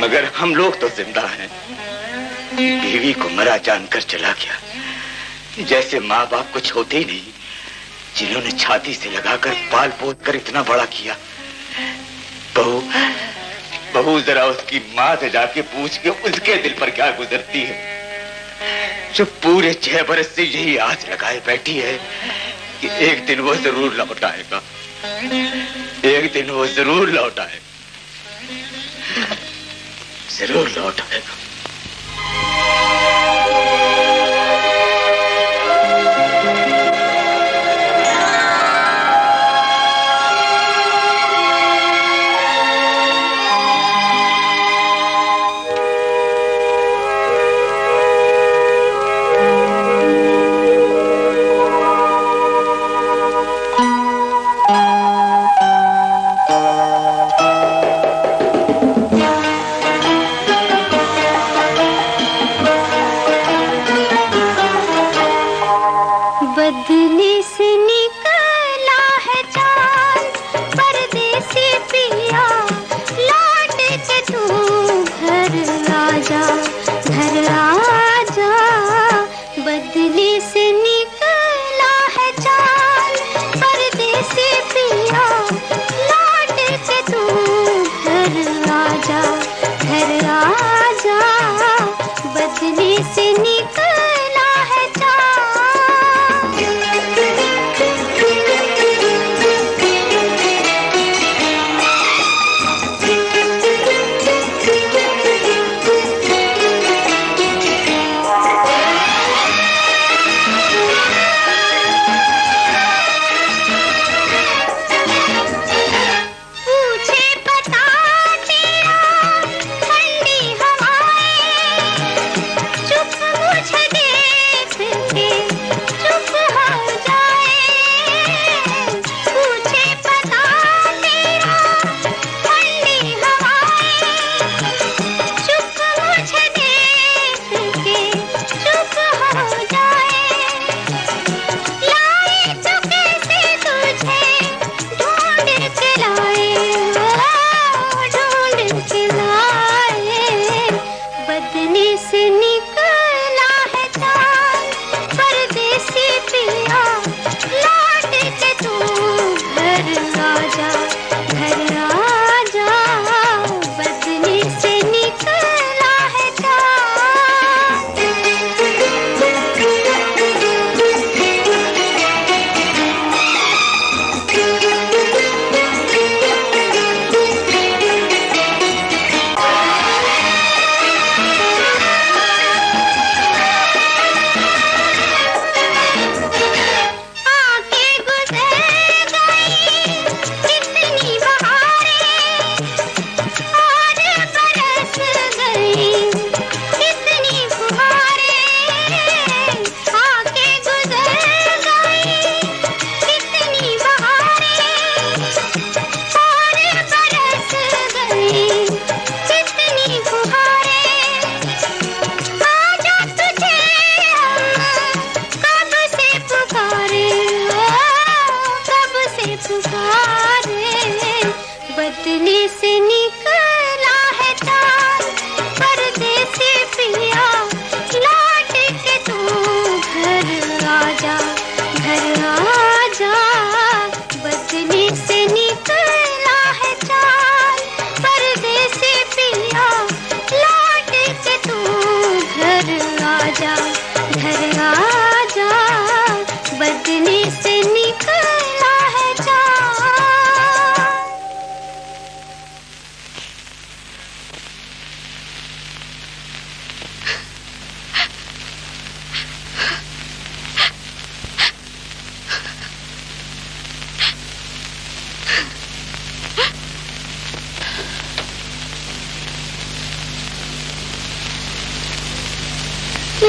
मगर हम लोग तो जिंदा हैं। बीवी को मरा जानकर चला गया, जैसे माँ बाप कुछ होते ही नहीं, जिन्होंने छाती से लगाकर पाल पोस कर इतना बड़ा किया। बहू, बहू जरा उसकी माँ से जाके पूछ के उसके दिल पर क्या गुजरती है, जो पूरे 6 बरस से यही आस लगाए बैठी है कि एक दिन वो जरूर लौट आएगा, एक दिन वो जरूर लौट आएगा, जरूर लौट आएगा। बदली से निकला है चाल, परदेसी पिया लौट के तू घर आजा, घर आजा। बदली से निकला है चाल, परदेसी पिया लौट के तू घर आजा, घर आजा। बदली से निकला है चाल।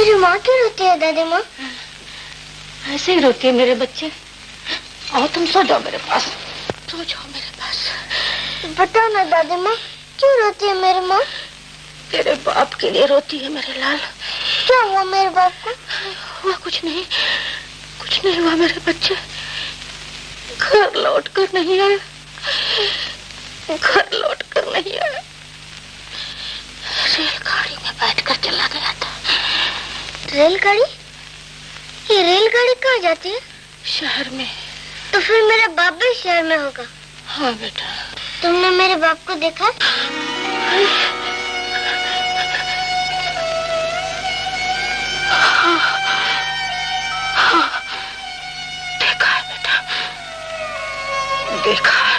मेरी माँ क्यों रोती है दादी माँ? ऐसे ही रोती है मेरे बच्चे। आओ तुम सो जाओ मेरे पास, सो जाओ मेरे पास। बताओ ना दादी माँ, क्यों रोती है मेरी माँ? तेरे बाप के लिए रोती है मेरे लाल। क्या हुआ मेरे बाप को? हुआ कुछ नहीं हुआ मेरे बच्चे। घर लौट कर नहीं आया, रेलगाड़ी में बैठकर चला गया था। रेलगाड़ी? ये रेलगाड़ी कहाँ जाती है? शहर में। तो फिर मेरा बाप भी शहर में होगा? हाँ बेटा। तुमने मेरे बाप को देखा? हाँ, देखा है बेटा, देखा है।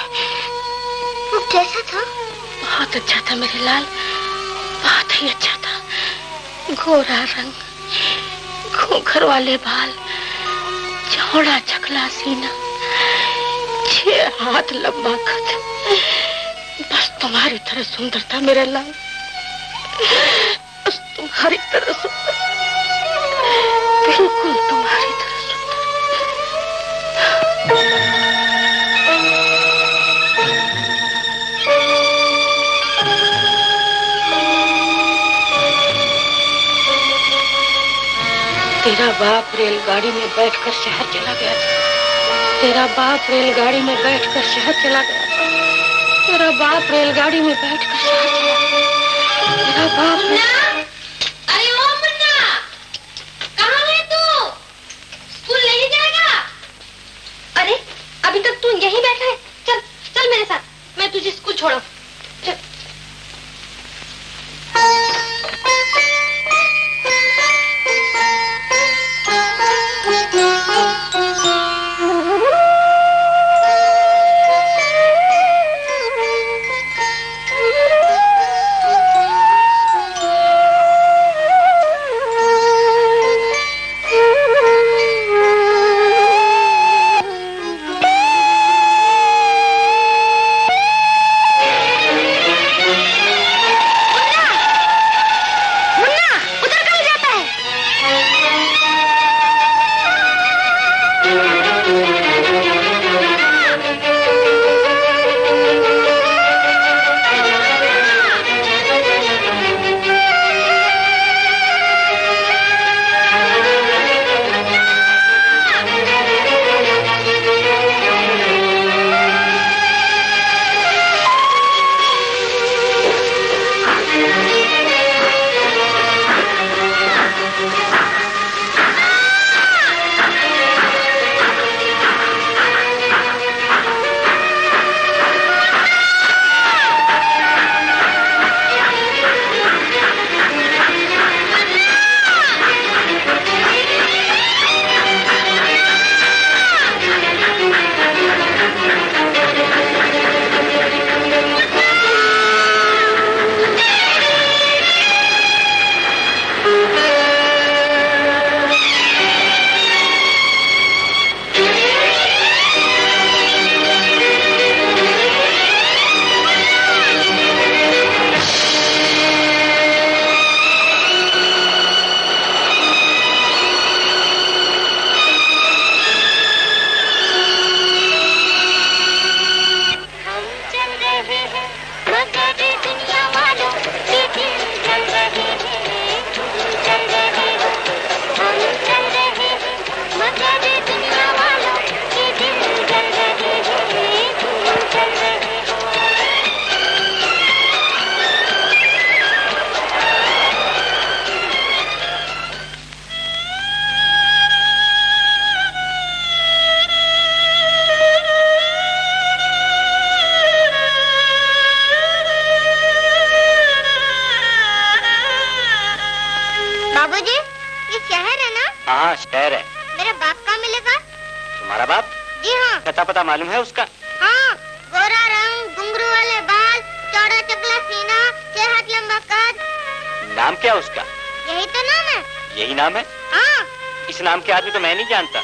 वो कैसा था? बहुत अच्छा था मेरे लाल, बहुत ही अच्छा था। गोरा रंग, घूंघर वाले बाल, चौड़ा चकला सीना, 6 हाथ लंबा कद। बस तुम्हारी तरह सुंदर था मेरे लाल, बस तुम्हारी तरह सुंदर, बिल्कुल तुम्हारी तरह सुंदर। तेरा बाप रेलगाड़ी में बैठकर शहर चला गया था। तेरा बाप रेलगाड़ी में बैठकर शहर चला गया था। तेरा बाप रेलगाड़ी में बैठकर शहर चला गया। तेरा बाप। अरे ओ मुन्ना, कहाँ है तू? स्कूल नहीं जाएगा? अरे अभी तक तू यहीं बैठा है। चल चल मेरे साथ, मैं तुझे स्कूल छोड़ाऊं। चल। बाबूजी, ये शहर है ना? हाँ शहर है। मेरा बाप कहाँ मिलेगा? तुम्हारा बाप? जी हाँ। पता पता मालूम है उसका? हाँ, गोरा रंग, घुंघरू वाले बाल, चौड़ा चकला सीना, 6 हाथ लंबा कद। नाम क्या उसका? यही तो नाम है। यही नाम है? हाँ। इस नाम के आदमी तो मैं नहीं जानता।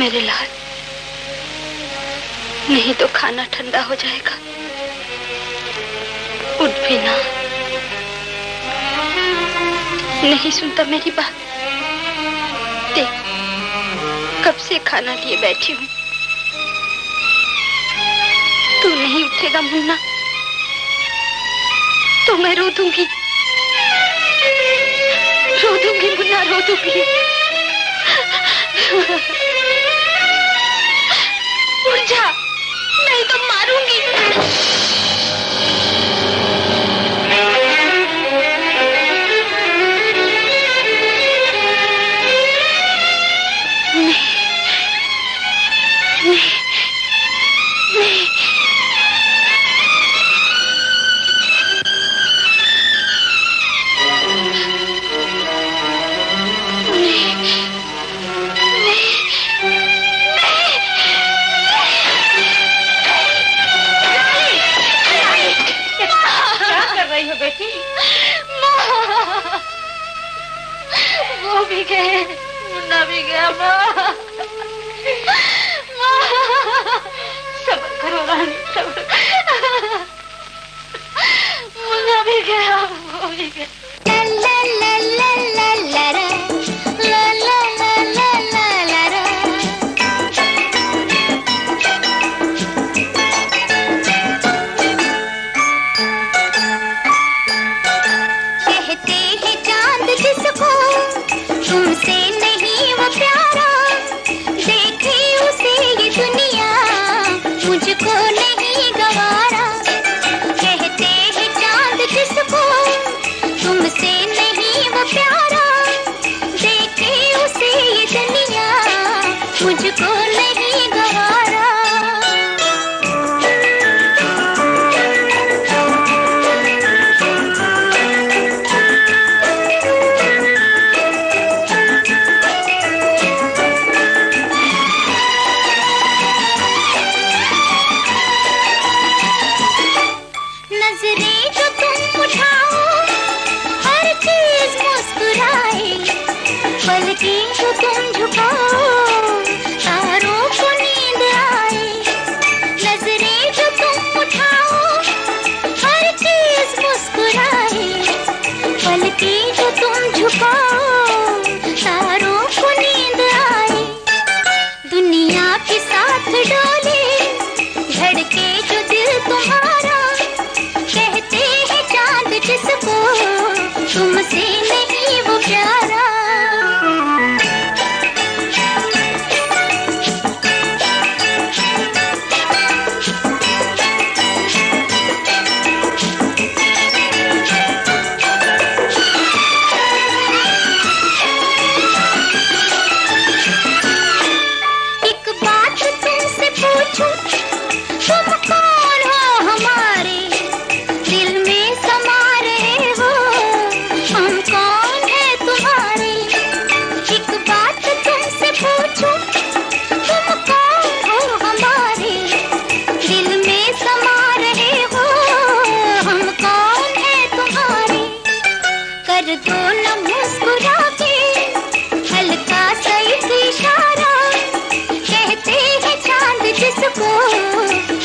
मेरे लाल, नहीं तो खाना ठंडा हो जाएगा। उठ भी ना, नहीं सुनता मेरी बात। देख, कब से खाना लिए बैठी हूँ, तू नहीं उठेगा मुन्ना तो मैं रो दूंगी, मुन्ना रो दूंगी। उठ जा, नहीं तो मारूंगी। वो भी गए, मुन्ना भी गया। माँ, सब्र करो रानी, सब्र। मुन्ना भी गया, वो भी गया। मुझको नहीं गवारा। नजरें जो तुम उठाओ, हर चीज मुस्कुराए, पलकें जो तुम झुकाओ, जो तुम झुकाओ, तारों को नींद आए। दुनिया के साथ डोले, धड़के जो दिल तुम्हारा, कहते हैं चांद जिसको, तुमसे नहीं वो प्यारा।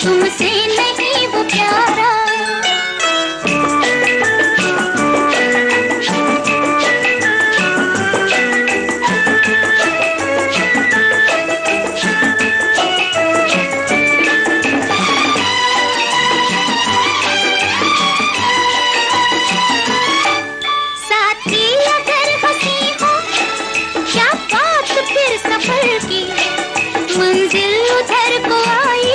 तुमसे नहीं वो प्यारा। साथी अगर हंसी हो, क्या बात फिर सफर की, मंजिल उधर को आई,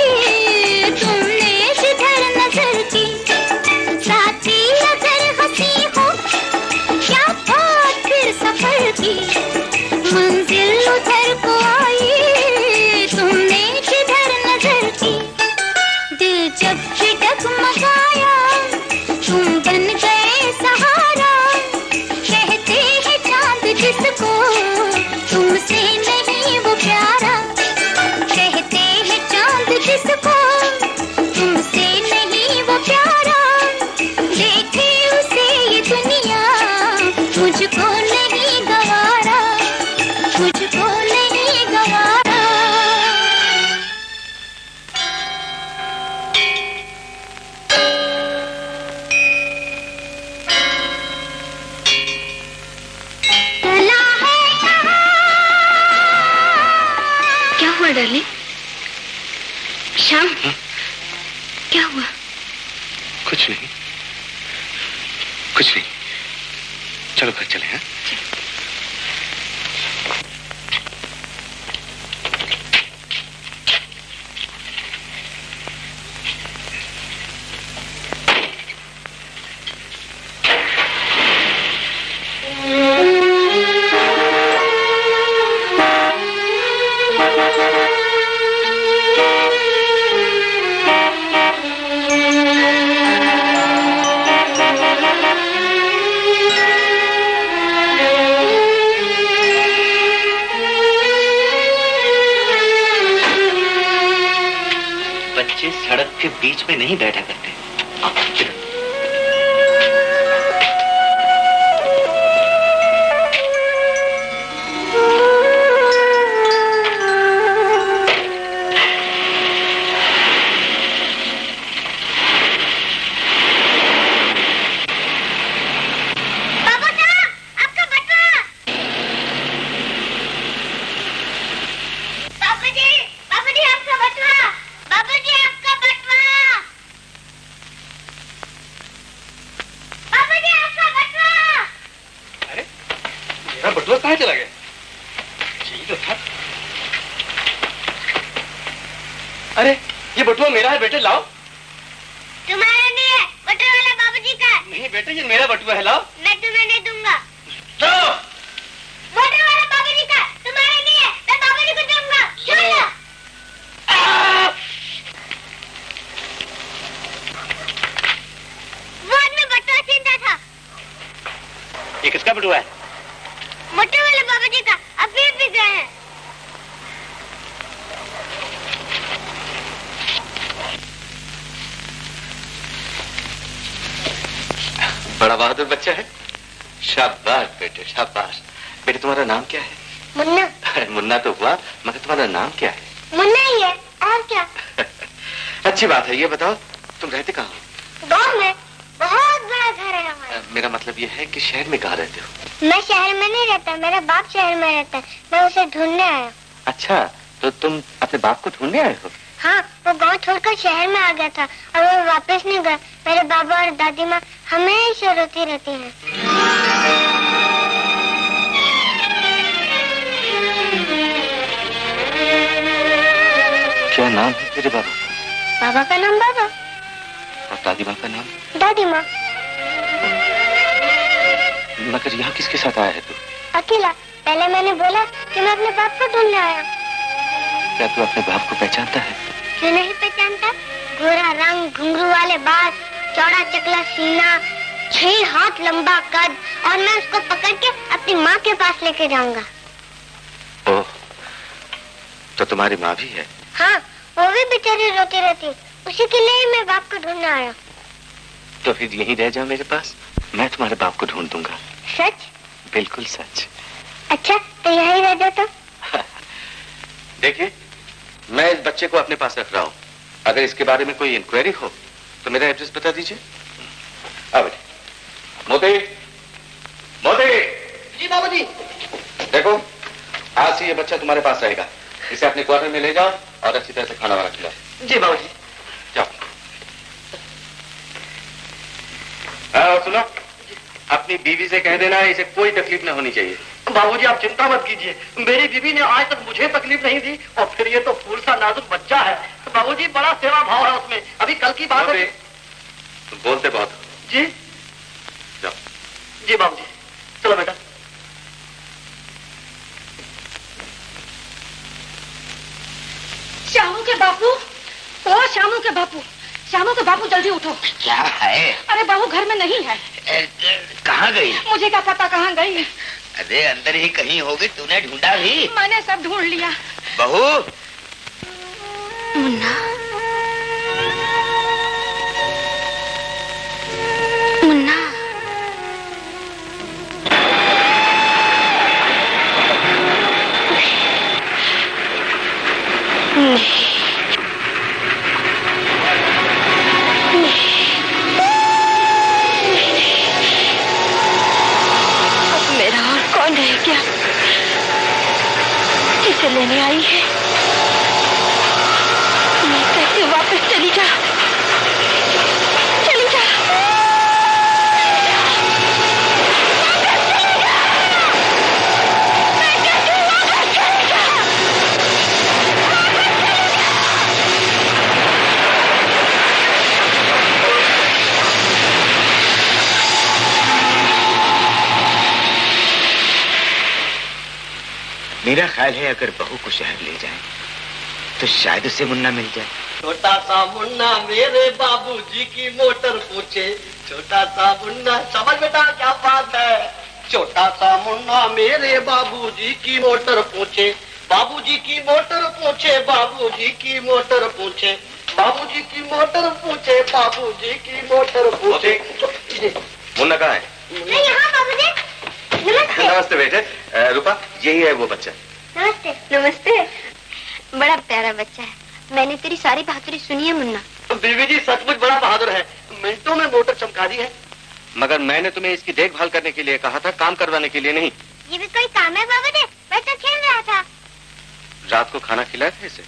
मंजिल उधर को आई, तुमने किधर नजर की। दिल जब भी डगमगाया, तुम बन गए सहारा, कहते हैं चांद जिसको, तुमसे नहीं वो प्यारा। कहते हैं चांद जिसको, तुमसे नहीं वो प्यारा, देखे उसे ये दुनिया, मुझको नहीं गवारा, मुझको नहीं गवारा। कुछ नहीं, कुछ नहीं। चलो घर चले हैं। सड़क के बीच में नहीं बैठा करते। बटुआ कहाँ चला गया? यही तो था। अरे ये बटुआ मेरा है बेटे, लाओ। तुम्हारा नहीं है, बटुआ वाला बाबूजी का है। नहीं बेटे, ये मेरा बटुआ है, लाओ। मैं तुम्हें नहीं दूंगा। तो बटुआ वाला बाबूजी का, तुम्हारा नहीं है, मैं बाबूजी को दूंगा। छोड़ो। वो आदमी बटुआ छीनता था। ये किसका बटुआ है? मोटे वाले बाबूजी का, अभी भी गए हैं। बड़ा बहादुर बच्चा है। शाबाश बेटे, शाबाश। बेटे तुम्हारा नाम क्या है? मुन्ना। मुन्ना तो हुआ, मगर तुम्हारा नाम क्या है? मुन्ना ही है, और क्या? अच्छी बात है। ये बताओ तुम रहते कहाँ हो? गाँव में, बहुत बड़ा घर है हमारा। मेरा मतलब ये है कि शहर में कहाँ रहते हो? मैं शहर में नहीं रहता, मेरा बाप शहर में रहता है। मैं उसे ढूंढने आया। अच्छा, तो तुम अपने बाप को ढूंढने आए हो? हाँ, वो गांव छोड़कर शहर में आ गया था और वो वापस नहीं गया। मेरे बाबा और दादी माँ हमेशा रोती रहती हैं। क्या नाम है तेरे बाबा का? बाबा का नाम बाबा और दादी माँ का नाम? दादी माँ। मगर यहाँ किसके साथ आया है तू? अकेला। पहले मैंने बोला कि मैं अपने बाप को ढूंढने आया। क्या तू अपने बाप को पहचानता है? क्यों नहीं पहचानता? गोरा रंग, घुंघरू वाले बाल, चौड़ा चकला सीना, 6 हाथ लंबा कद, और मैं उसको पकड़ के अपनी माँ के पास लेके जाऊंगा। ओह, तो तुम्हारी माँ भी है? हाँ, वो भी बेचारी रोती रहती, उसी के लिए मैं बाप को ढूंढने आया। तो फिर यहीं रह जाओ मेरे पास, मैं तुम्हारे बाप को ढूंढ दूंगा। सच? बिल्कुल सच। अच्छा, तो यहीं रह जाता। देखिए, मैं इस बच्चे को अपने पास रख रहा हूँ। अगर इसके बारे में कोई इंक्वायरी हो तो मेरा एड्रेस बता दीजिए। अब मोती, मोती। जी बाबूजी। देखो, आज से ये बच्चा तुम्हारे पास रहेगा। इसे अपने क्वार्टर में ले जाओ और अच्छी तरह से खाना वाना खिलाओ। जी बाबूजी। जाओ। सुनो, अपनी बीवी से कह देना इसे कोई तकलीफ न होनी चाहिए। बाबूजी आप चिंता मत कीजिए, मेरी बीवी ने आज तक मुझे तकलीफ नहीं दी, और फिर ये तो फूल सा नाजुक बच्चा है। बाबूजी बड़ा सेवा भाव है उसमें। अभी कल की बात है। तुम बोलते बहुत। जी जाओ। जी बाबूजी, चलो बेटा। श्यामू के बापू, ओ श्यामू के बापू, श्यामू के बापू जल्दी उठो। क्या है? अरे बहू घर में नहीं है। कहाँ गई? मुझे क्या पता कहाँ गई। अरे अंदर ही कहीं होगी, तूने ढूंढा भी? मैंने सब ढूंढ लिया। बहू। मुन्ना, मुन्ना। अब मेरा और कौन रह गया जिसे लेने आई है? मैं कैसे वापस चली जा, चली जा। मेरा ख्याल है अगर बहू को शहर ले जाएं तो शायद उसे मुन्ना मिल जाए। छोटा सा मुन्ना मेरे बाबूजी की मोटर पूछे, छोटा सा मुन्ना, समझ बेटा क्या बात है। छोटा सा मुन्ना मेरे बाबूजी की मोटर पूछे, बाबूजी की मोटर पूछे, बाबूजी की मोटर पूछे, बाबूजी की मोटर पूछे, बाबूजी की मोटर पूछे। मुन्ना कहाँ है? मैं यहाँ बाबूजी। नमस्ते। नमस्ते बेटे। रूपा, यही है वो बच्चा। नमस्ते। नमस्ते। बड़ा प्यारा बच्चा है। मैंने तेरी सारी बहादुरी सुनी है मुन्ना। बीवी जी सचमुच बड़ा बहादुर है, मिनटों में मोटर चमका दी है। मगर मैंने तुम्हें इसकी देखभाल करने के लिए कहा था, काम करवाने के लिए नहीं। ये भी कोई काम है बाबूजी? मैं तो खेल रहा था। रात को खाना खिलाया था इसे?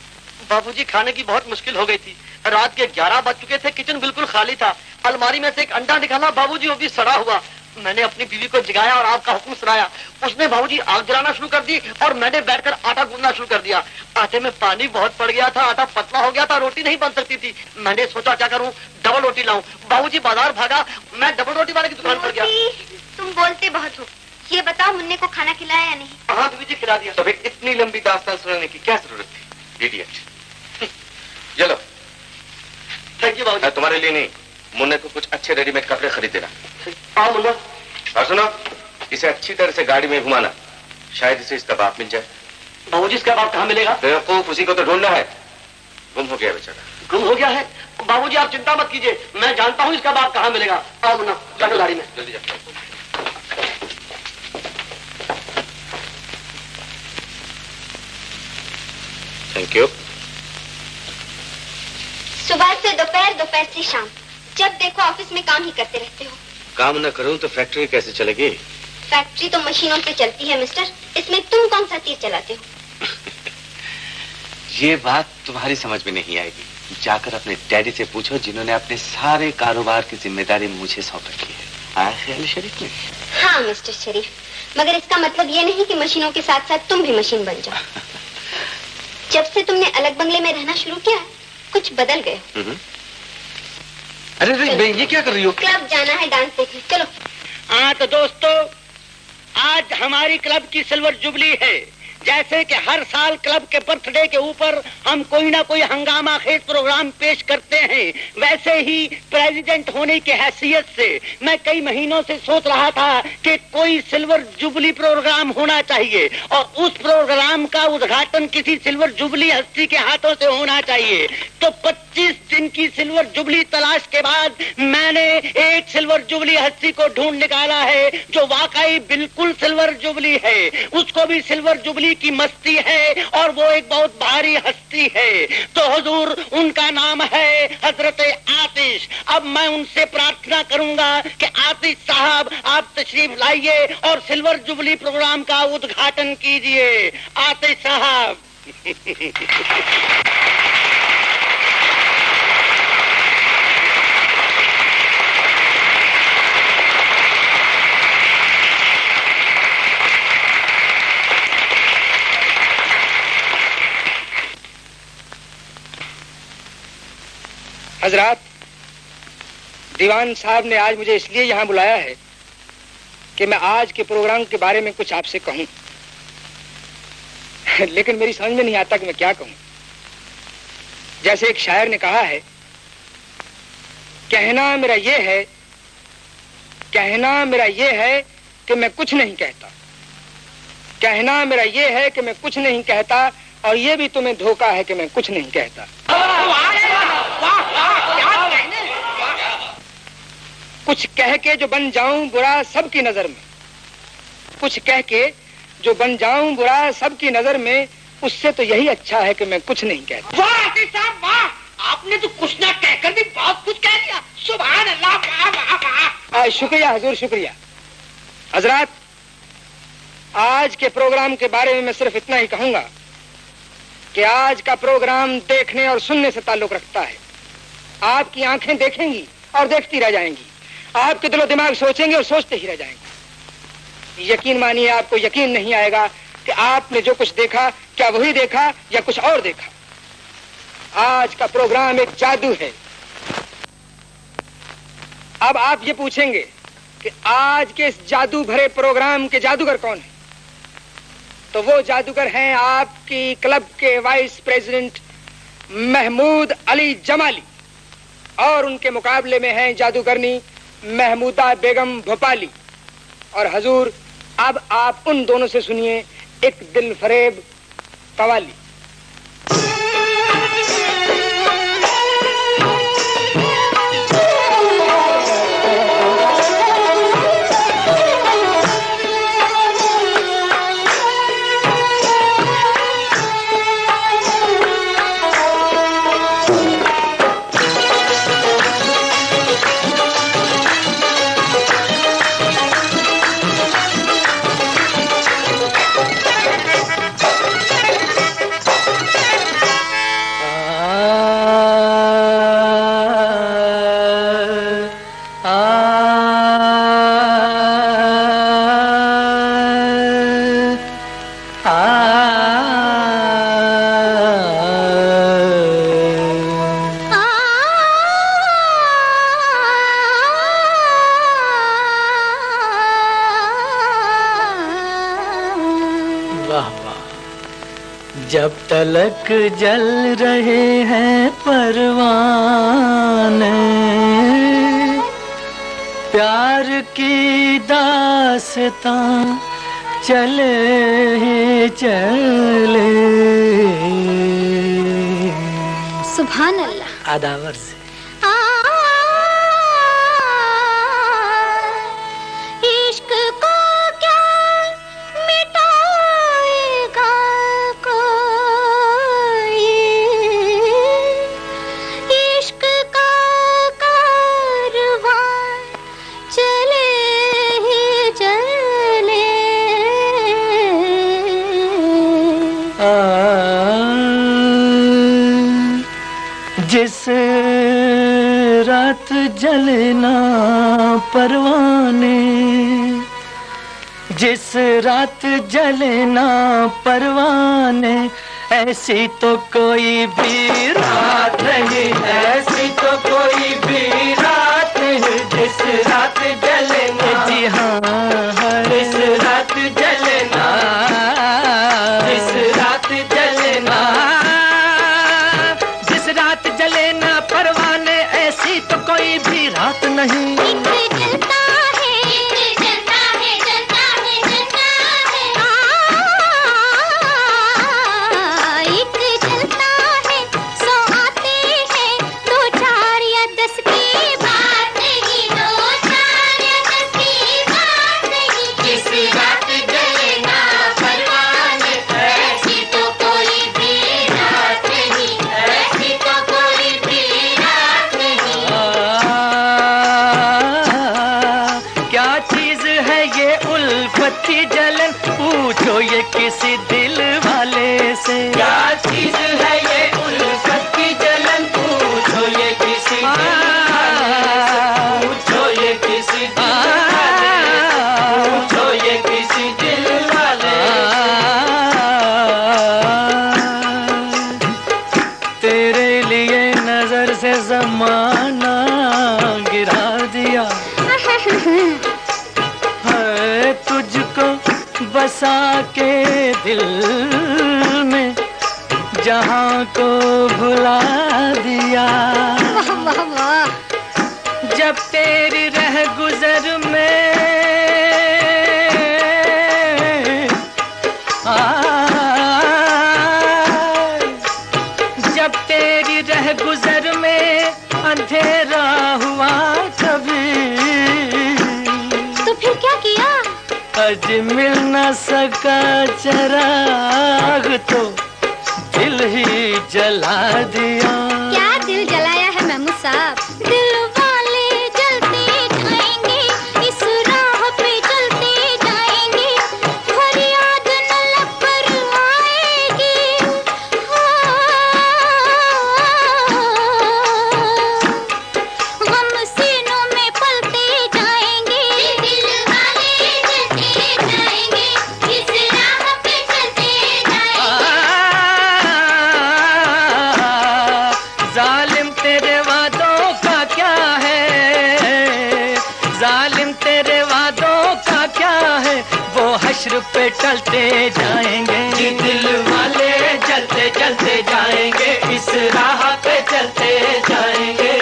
बाबूजी खाने की बहुत मुश्किल हो गई थी। रात के 11 बज चुके थे, किचन बिल्कुल खाली था। अलमारी में से एक अंडा निकाला बाबूजी, वो भी सड़ा हुआ। मैंने अपनी बीवी को जगाया और आपका हुक्म सुनाया। उसने बाबूजी आग जलाना शुरू कर दी और मैंने बैठकर आटा गूंदना शुरू कर दिया। आटे में पानी बहुत पड़ गया था, आटा पतला हो गया था, रोटी नहीं बन सकती थी। मैंने सोचा क्या करूं, डबल रोटी लाऊं। बाबूजी बाजार भागा, मैं डबल रोटी वाले की दुकान पर गया। तुम बोलते बहुत हो। ये बताओ मुन्ने को खाना खिलाया या नहीं? हाँ बीवी जी खिला दिया। तो फिर इतनी लंबी दास्तान सुनाने की क्या जरूरत थी? इडियट। चलो। थैंक यू बाबूजी। तुम्हारे लिए नहीं, मुन्ने को कुछ अच्छे रेडीमेड कपड़े खरीद देना। हाँ मुन्ना। और सुनो, इसे अच्छी तरह से गाड़ी में घुमाना, शायद इसे इसका बाप मिल जाए। बाबूजी इसका बाप कहाँ मिलेगा? बेवकूफ, उसी को तो ढूंढना है। गुम हो गया बेचारा। गुम हो गया है? बाबूजी आप चिंता मत कीजिए, मैं जानता हूँ इसका बाप कहाँ मिलेगा। आओ मुन्ना, बैठो गाड़ी में। जल्दी जाओ। Thank you. सुबह से दोपहर, दोपहर से शाम, जब देखो ऑफिस में काम ही करते रहते हो। काम न करूं तो फैक्ट्री कैसे चलेगी? फैक्ट्री तो मशीनों से चलती है मिस्टर, इसमें तुम कौन सा तीर चलाते हो? ये बात तुम्हारी समझ में नहीं आएगी। जाकर अपने डैडी से पूछो, जिन्होंने अपने सारे कारोबार की जिम्मेदारी मुझे सौंप रखी है। आया ख्याल शरीफ में? हाँ मिस्टर शरीफ, मगर इसका मतलब ये नहीं कि मशीनों के साथ साथ तुम भी मशीन बन जाओ। जब से तुमने अलग बंगले में रहना शुरू किया, कुछ बदल गए। अरे ये क्या कर रही हो? क्लब जाना है डांस देखने, चलो। हाँ तो दोस्तों, आज हमारी क्लब की सिल्वर जुबली है। जैसे कि हर साल क्लब के बर्थडे के ऊपर हम कोई ना कोई हंगामा खेज प्रोग्राम पेश करते हैं, वैसे ही प्रेसिडेंट होने की हैसियत से मैं कई महीनों से सोच रहा था कि कोई सिल्वर जुबली प्रोग्राम होना चाहिए और उस प्रोग्राम का उद्घाटन किसी सिल्वर जुबली हस्ती के हाथों से होना चाहिए। तो 25 दिन की सिल्वर जुबली तलाश के बाद मैंने एक सिल्वर जुबली हस्ती को ढूंढ निकाला है जो वाकई बिल्कुल सिल्वर जुबली है। उसको भी सिल्वर जुबली की मस्ती है और वो एक बहुत भारी हस्ती है। तो हुजूर, उनका नाम है हजरत आतिश। अब मैं उनसे प्रार्थना करूंगा कि आतिश साहब आप तशरीफ लाइए और सिल्वर जुबली प्रोग्राम का उद्घाटन कीजिए। आतिश साहब। हजरात, दीवान साहब ने आज मुझे इसलिए यहाँ बुलाया है कि मैं आज के प्रोग्राम के बारे में कुछ आपसे कहूँ। लेकिन मेरी समझ में नहीं आता कि मैं क्या कहूँ। जैसे एक शायर ने कहा है, कहना मेरा ये है, कहना मेरा ये है कि मैं कुछ नहीं कहता। कहना मेरा ये है कि मैं कुछ नहीं कहता और ये भी तुम्हें धोखा है कि मैं कुछ नहीं कहता। कुछ कह के जो बन जाऊं बुरा सबकी नजर में, कुछ कह के जो बन जाऊं बुरा सबकी नजर में, उससे तो यही अच्छा है कि मैं कुछ नहीं कहता। वाह आतिश साहब वाह, आपने तो कुछ ना कहकर भी बहुत कुछ कह दिया। सुभान अल्लाह, वाह वाह वाह। शुक्रिया हुजूर, शुक्रिया। हजरात, आज के प्रोग्राम के बारे में मैं सिर्फ इतना ही कहूंगा कि आज का प्रोग्राम देखने और सुनने से ताल्लुक रखता है। आपकी आंखें देखेंगी और देखती रह जाएंगी, आपके दिलो दिमाग सोचेंगे और सोचते ही रह जाएंगे। यकीन मानिए, आपको यकीन नहीं आएगा कि आपने जो कुछ देखा क्या वही देखा या कुछ और देखा। आज का प्रोग्राम एक जादू है। अब आप ये पूछेंगे कि आज के इस जादू भरे प्रोग्राम के जादूगर कौन है? तो वो जादूगर हैं आपकी क्लब के वाइस प्रेसिडेंट महमूद अली जमाली, और उनके मुकाबले में हैं जादूगरनी महमूदा बेगम भोपाली। और हजूर, अब आप उन दोनों से सुनिए एक दिल फरेब कवाली। जब तलक जल रहे हैं परवाने, प्यार की दास्तां चले ही चले। सुभान अल्लाह। आदावर से इश्क को क्या मिटाएगा कोई, इश्क का कारवां चले ही चले। जिस रात जलना परवाने, जिस रात जलना परवाने, ऐसी तो कोई भी रात नहीं, ऐसी तो कोई भी रात नहीं। जिस रात जलना, जी हाँ, जिस रात जलना, जिस रात जलना, जिस रात जलना परवाने, ऐसी तो कोई भी रात नहीं। जलन पूछो ये किसी दिल वाले से, क्या चीज है ये उल्फत की जलन, पूछो ये किसी दिल वाले से, पूछो ये किसी दिल वाले, पूछो ये किसी दिल वाले। तेरे लिए नजर से जमाना गिरा दिया, तुझको बसा के दिल में जहां को भुला दिया। वाह वाह। जब तेरी रह गुजर में जब तेरी रह गुजर में अंधेरा हुआ कभी, तो फिर क्या किया? आज मिल न सका चराग तो दिल ही जला दिया। क्या दिल जलाया है महमूद साहब? दिल वाले जलते जाएंगे, इस राह पे चलते जाएंगे, फरियाद न लब पर आएगी। हम सीनों में पलते जाएंगे, दिल वाले जलते जाएंगे, इस राह पे चलते जाएंगे। जालिम तेरे वादों का हश्र पे टलते जाएंगे जी दिल वाले चलते चलते जाएंगे इस राह पे चलते जाएंगे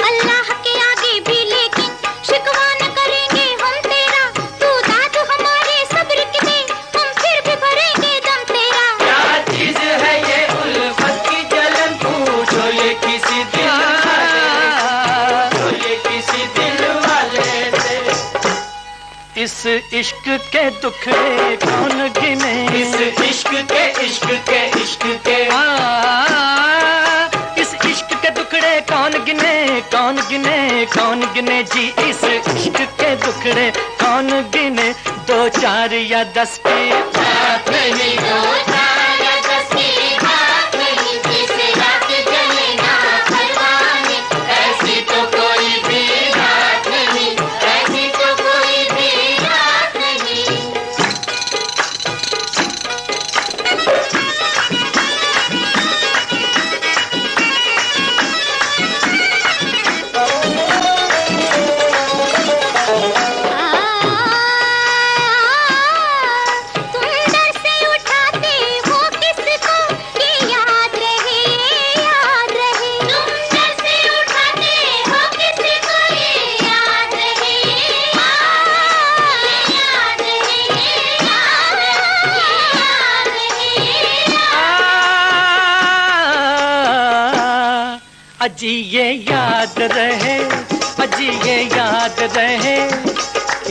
अल्लाह के आगे भी लेकिन शिकवा न करेंगे हम तेरा तू दाद हमारे सब्र के दे हम फिर भी भरेंगे दम तेरा क्या चीज है ये उल्फत की जलन पूछो ये किसी दिल इस इश्क के दुखड़े कौन गिने इस इश्क के इश्क के इश्क के इस इश्क के दुखड़े कौन गिने कौन गिने कौन गिने जी इस इश्क के दुखड़े कौन गिने 2 4 या 10 के बात नहीं 2 4 या 10 की बात नहीं जिस रात जले ना परवाने ऐसी तो कोई भी रात नहीं ऐसी तो कोई भी रात नहीं अजी ये याद रहे अजी ये याद रहे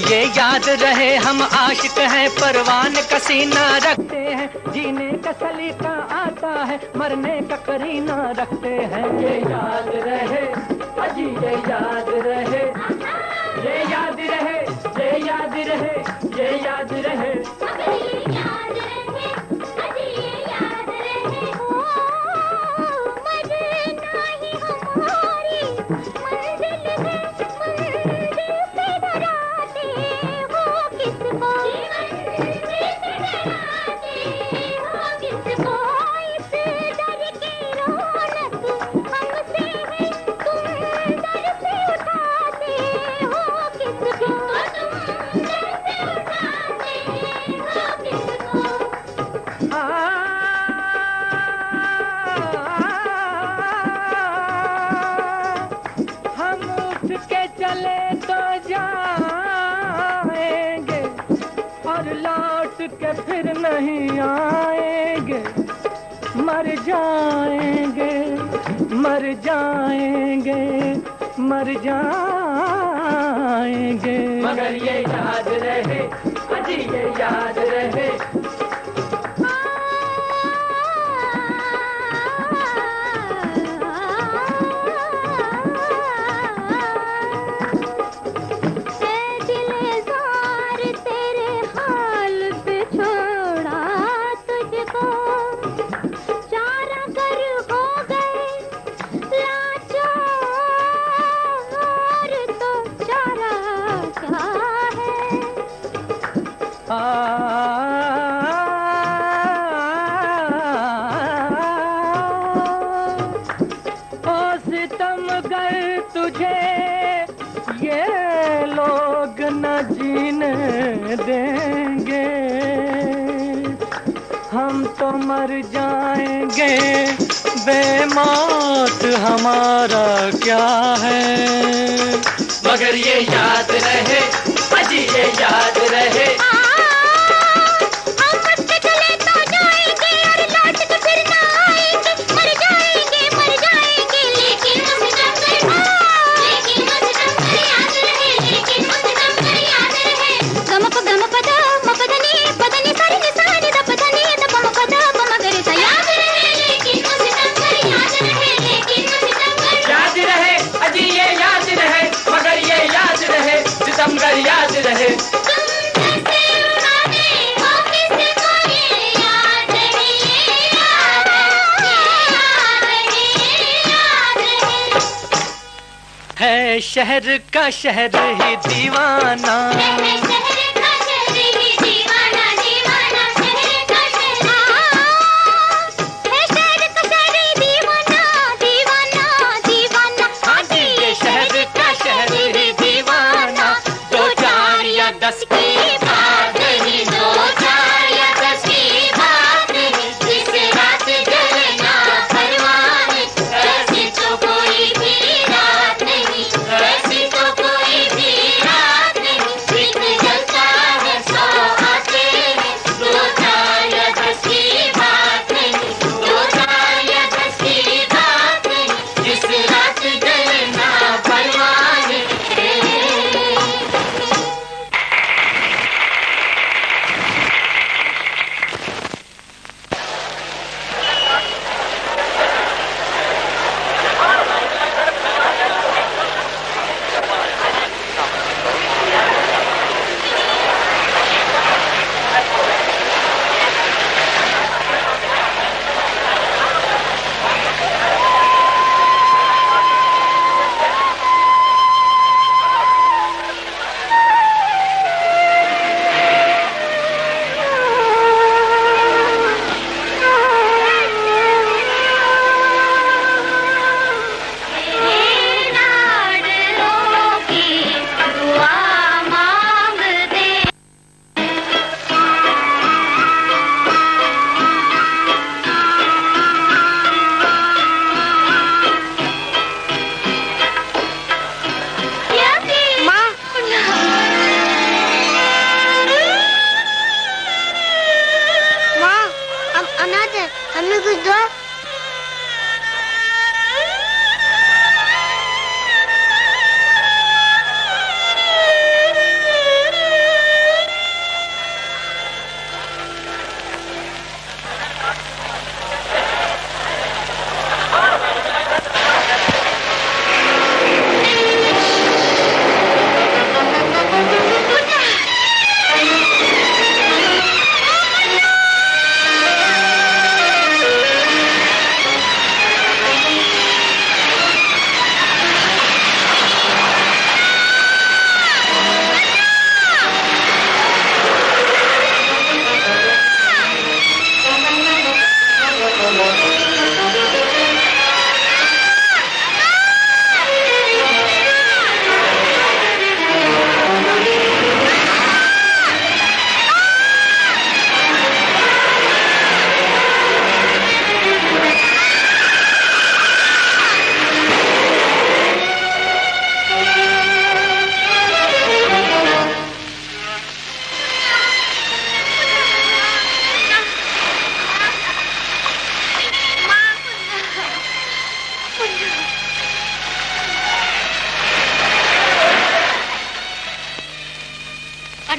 ये याद रहे हम आशिक हैं परवान का सीना रखते हैं जीने का सलीका आता है मरने का करीना रखते हैं ये याद रहे अजी ये याद रहे ये याद रहे ये याद रहे ये याद रहे के फिर नहीं आएंगे मर जाएंगे मर जाएंगे मर जाएंगे मगर ये याद रहे अजी ये याद रहे देंगे हम तो मर जाएंगे बेमौत हमारा क्या है मगर ये याद रहे अजी ये याद रहे याद रहे है शहर का शहर ही दीवाना दस की बात नहीं 2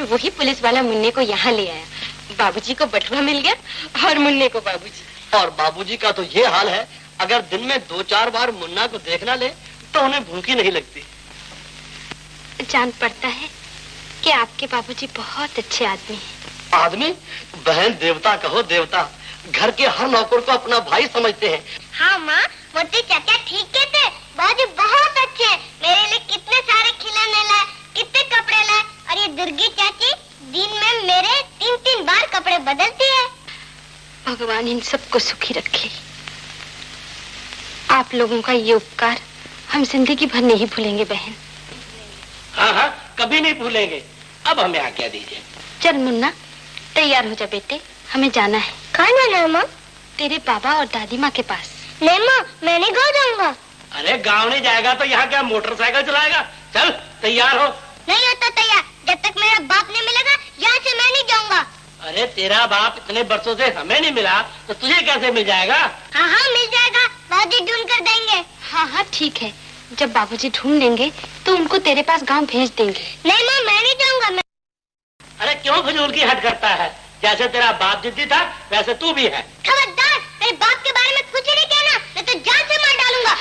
और वही पुलिस वाला मुन्ने को यहाँ ले आया। बाबूजी को बटुआ मिल गया और मुन्ने को बाबूजी। और बाबूजी का तो ये हाल है, अगर दिन में 2-4 बार मुन्ना को देखना ले तो उन्हें भूख ही नहीं लगती। जान पड़ता है कि आपके बाबूजी बहुत अच्छे आदमी हैं। आदमी? बहन देवता कहो देवता, घर के हर नौकर को अपना भाई समझते हैं। हाँ माँ, मोती चाचा ठीक कहते, बाबूजी बहुत अच्छे हैं। मेरे लिए कितने सारे खिलौने लाए, कितने कपड़े लाए, और ये दुर्गी चाची दिन में मेरे 3-3 बार कपड़े बदलती है। भगवान इन सबको सुखी रखे। आप लोगों का ये उपकार हम जिंदगी भर नहीं भूलेंगे बहन। हाँ हाँ, कभी नहीं भूलेंगे। अब हमें आज्ञा दीजिए। चल मुन्ना, तैयार हो जा बेटे, हमें जाना है। कहाँ जाना है माँ? तेरे बाबा और दादी माँ के पास। नहीं माँ, मैं नहीं गाँव जाऊंगा। अरे गाँव नहीं जाएगा तो यहाँ क्या मोटरसाइकिल चलाएगा? चल तैयार हो। नहीं होता तैयार, जब तक मेरा बाप नहीं मिलेगा यहाँ से मैं नहीं जाऊंगा। अरे तेरा बाप इतने बरसों से हमें नहीं मिला तो तुझे कैसे मिल जाएगा? हाँ हाँ मिल जाएगा, बाबूजी ढूंढ कर देंगे। हाँ हाँ ठीक है, जब बाबूजी ढूंढ लेंगे तो उनको तेरे पास गांव भेज देंगे। नहीं माँ, मैं नहीं जाऊंगा। अरे क्यों फजूल की हट करता है? जैसे तेरा बाप जिद्दी था वैसे तू भी है। खबरदार, मेरे बाप के बारे में कुछ नहीं कहना, मैं तो जान से मार डालूंगा।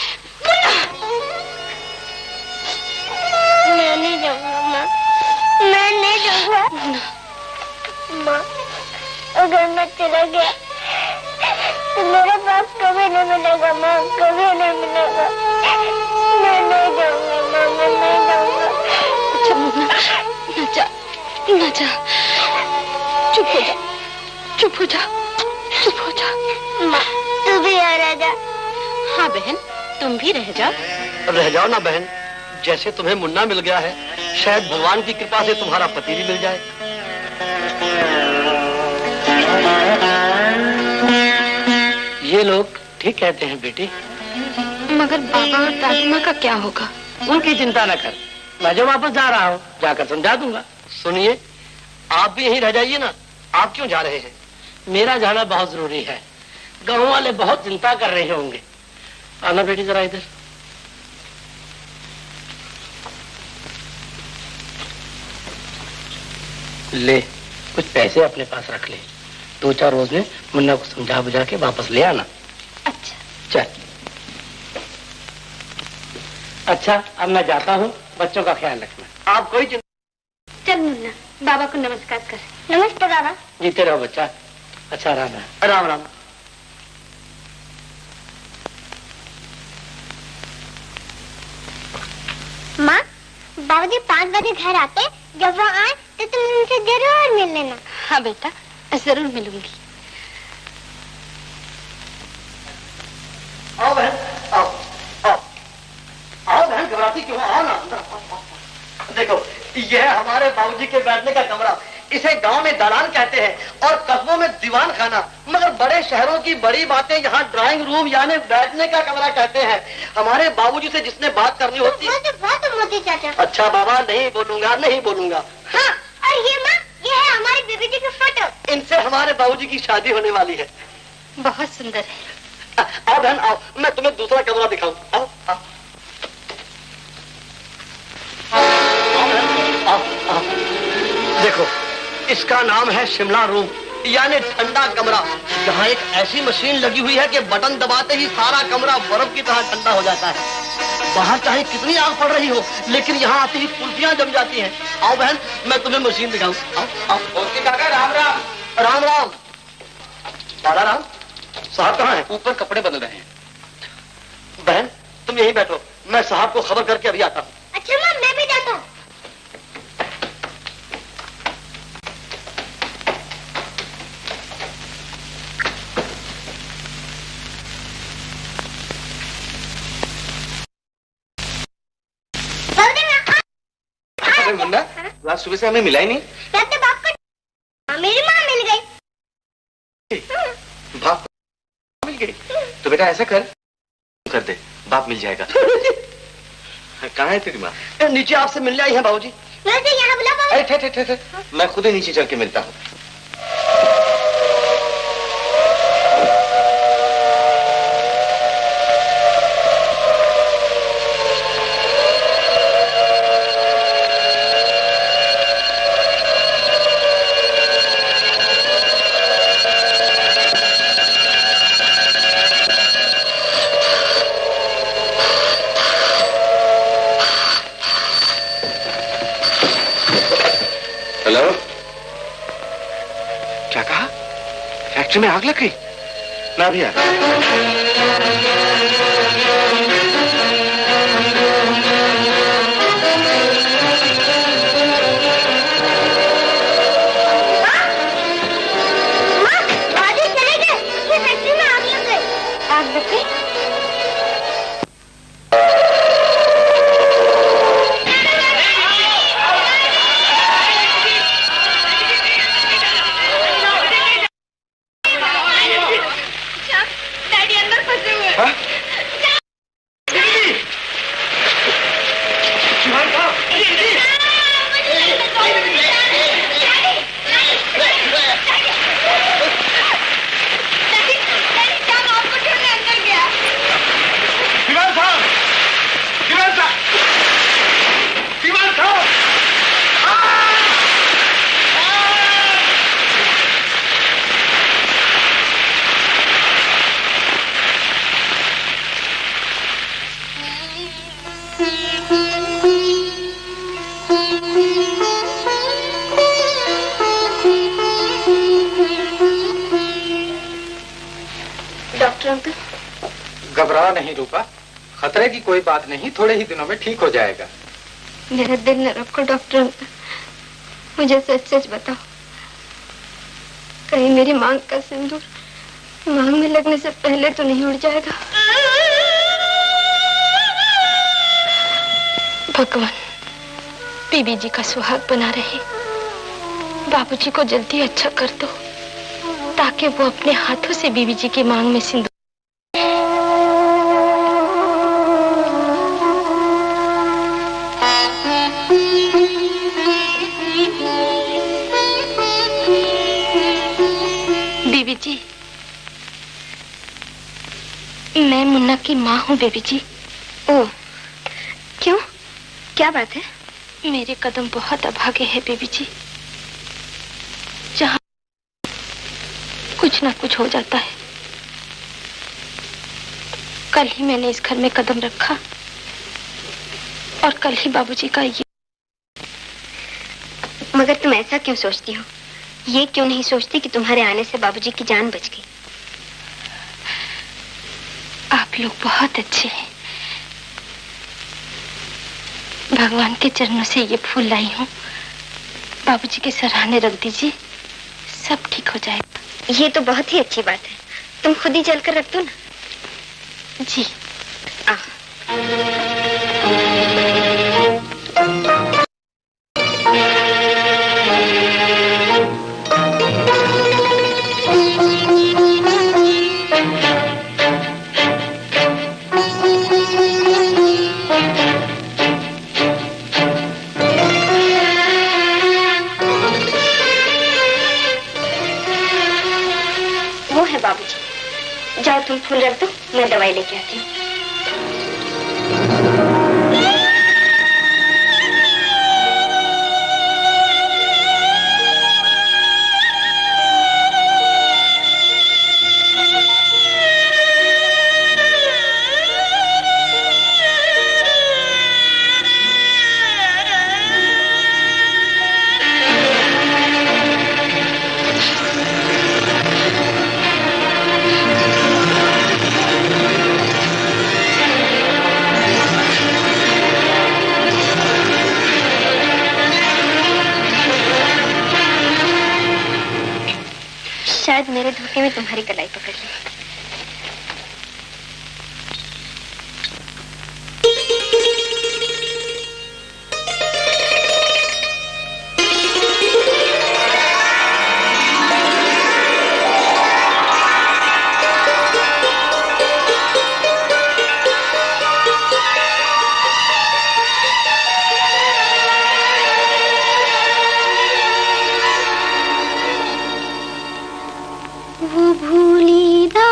मैं नहीं जाऊंगा माँ, मैं नहीं जाऊंगा। माँ, अगर मैं चला गया तो मेरा बाप कभी नहीं मिलेगा माँ, कभी नहीं मिलेगा। मैं नहीं जाऊंगा माँ, मैं नहीं जाऊंगा। अच्छा मुन्ना, न जा, न जा, चुप हो जा, चुप हो जा, चुप हो जा। माँ, तू भी आ रह जा। हाँ बहन, तुम भी रह जाओ। रह जाओ ना बहन, जैसे तुम्हें मुन्ना मिल गया है, शायद भगवान की कृपा से तुम्हारा पति भी मिल जाए। ये लोग ठीक कहते हैं बेटी। मगर बाबा और दादी माँ का क्या होगा? उनकी चिंता न कर, मैं जो वापस जा रहा हूँ जाकर समझा दूंगा। सुनिए, आप भी यहीं रह जाइए ना। आप क्यों जा रहे हैं? मेरा जाना बहुत जरूरी है, गाँव वाले बहुत चिंता कर रहे होंगे। आना बेटी जरा इधर। ले, कुछ पैसे अपने पास रख ले, 2-4 रोज में मुन्ना को समझा बुझा के वापस ले आना। अच्छा चल। अच्छा, अब मैं जाता हूँ, बच्चों का ख्याल रखना। आप कोई चिंता। चल मुन्ना, बाबा को नमस्कार कर। नमस्ते बाबा। जीते रहो बच्चा। अच्छा राम राम। राम राम। माँ, बाबूजी 5 बजे घर आते, जब वो आए तो तुम उनसे जरूर मिल लेना। हाँ बेटा, जरूर मिलूंगी। आओ बहन, आओ आओ आओ बहन, घबराती क्यों? आओ ना अंदर, आओ। देखो, यह है हमारे बाबूजी के बैठने का कमरा। इसे गांव में दालान कहते हैं और कस्बों में दीवान खाना, मगर बड़े शहरों की बड़ी बातें यहाँ ड्राइंग रूम यानी बैठने का कमरा कहते हैं। हमारे बाबूजी से जिसने बात करनी होती है। बहुत मोती चाचा। अच्छा बाबा, नहीं बोलूंगा, नहीं बोलूंगा। हाँ, और ये माँ, ये है हमारी बीबी जी की फोटो। इनसे हमारे बाबूजी की शादी होने वाली है। बहुत सुंदर है। आओ बहन आओ, मैं तुम्हें दूसरा कमरा दिखाऊं। आओ आओ आओ, आओ। देखो, इसका नाम है शिमला रूम यानी ठंडा कमरा। यहाँ एक ऐसी मशीन लगी हुई है कि बटन दबाते ही सारा कमरा बर्फ की तरह ठंडा हो जाता है। बाहर चाहे कितनी आग पड़ रही हो, लेकिन यहाँ आते ही कुल्फियाँ जम जाती हैं। आओ बहन, मैं तुम्हें मशीन दिखाऊं। आओ आओ। काका राम राम। राम राम। दादा राम, साहब कहाँ हैं? ऊपर कपड़े बदल रहे हैं। बहन तुम यहीं बैठो, मैं साहब को खबर करके अभी आता हूँ। अच्छा माँ, मैं भी जाता हूँ। मुन्ना, आज सुबह से हमें मिला ही नहीं। कहते बाप को मेरी माँ मिल गई। बाप मिल गई? तो बेटा ऐसा कर दे, बाप मिल जाएगा। कहाँ है तेरी माँ? नीचे आपसे मिलने आई है बाबूजी। वैसे यहाँ बुला बाबू। अरे ठहर, मैं खुद ही नीचे चल के मिलता हूँ। हेलो, क्या कहा? फैक्ट्री में आग लग गई? मैं अभी आ रहा घबराओ नहीं रूपा, खतरे की कोई बात नहीं, थोड़े ही दिनों में ठीक हो जाएगा। मेरा दिल न रखो डॉक्टर अंकल, मुझे सच सच बताओ, कहीं मेरी मांग का सिंदूर मांग में लगने से पहले तो नहीं उड़ जाएगा? भगवान बीबी जी का सुहाग बना रहे, बाबूजी को जल्दी अच्छा कर दो ताकि वो अपने हाथों से बीबी जी की मांग में सिंदूर। बीबी जी, मैं मुन्ना की माँ हूँ बीबी जी। ओह, क्यों? क्या बात है? मेरे कदम बहुत अभागे हैं बीबी जी, जहाँ कुछ ना कुछ हो जाता है। कल ही मैंने इस घर में कदम रखा और कल ही बाबूजी का ये। मगर तुम ऐसा क्यों सोचती हो? ये क्यों नहीं सोचती कि तुम्हारे आने से बाबूजी की जान बच गई? आप लोग बहुत अच्छे हैं। भगवान के चरणों से ये फूल लाई हूँ, बाबूजी के सराहने रख दीजिए, सब ठीक हो जाएगा। ये तो बहुत ही अच्छी बात है, तुम खुद ही जलकर रख दो ना। जी। वो है बाबूजी, जाओ तुम फूल रख दो, मैं दवाई लेके आती हूँ। शायद मेरे धोखे में तुम्हारी कलाई पकड़ ली। वो भूली दा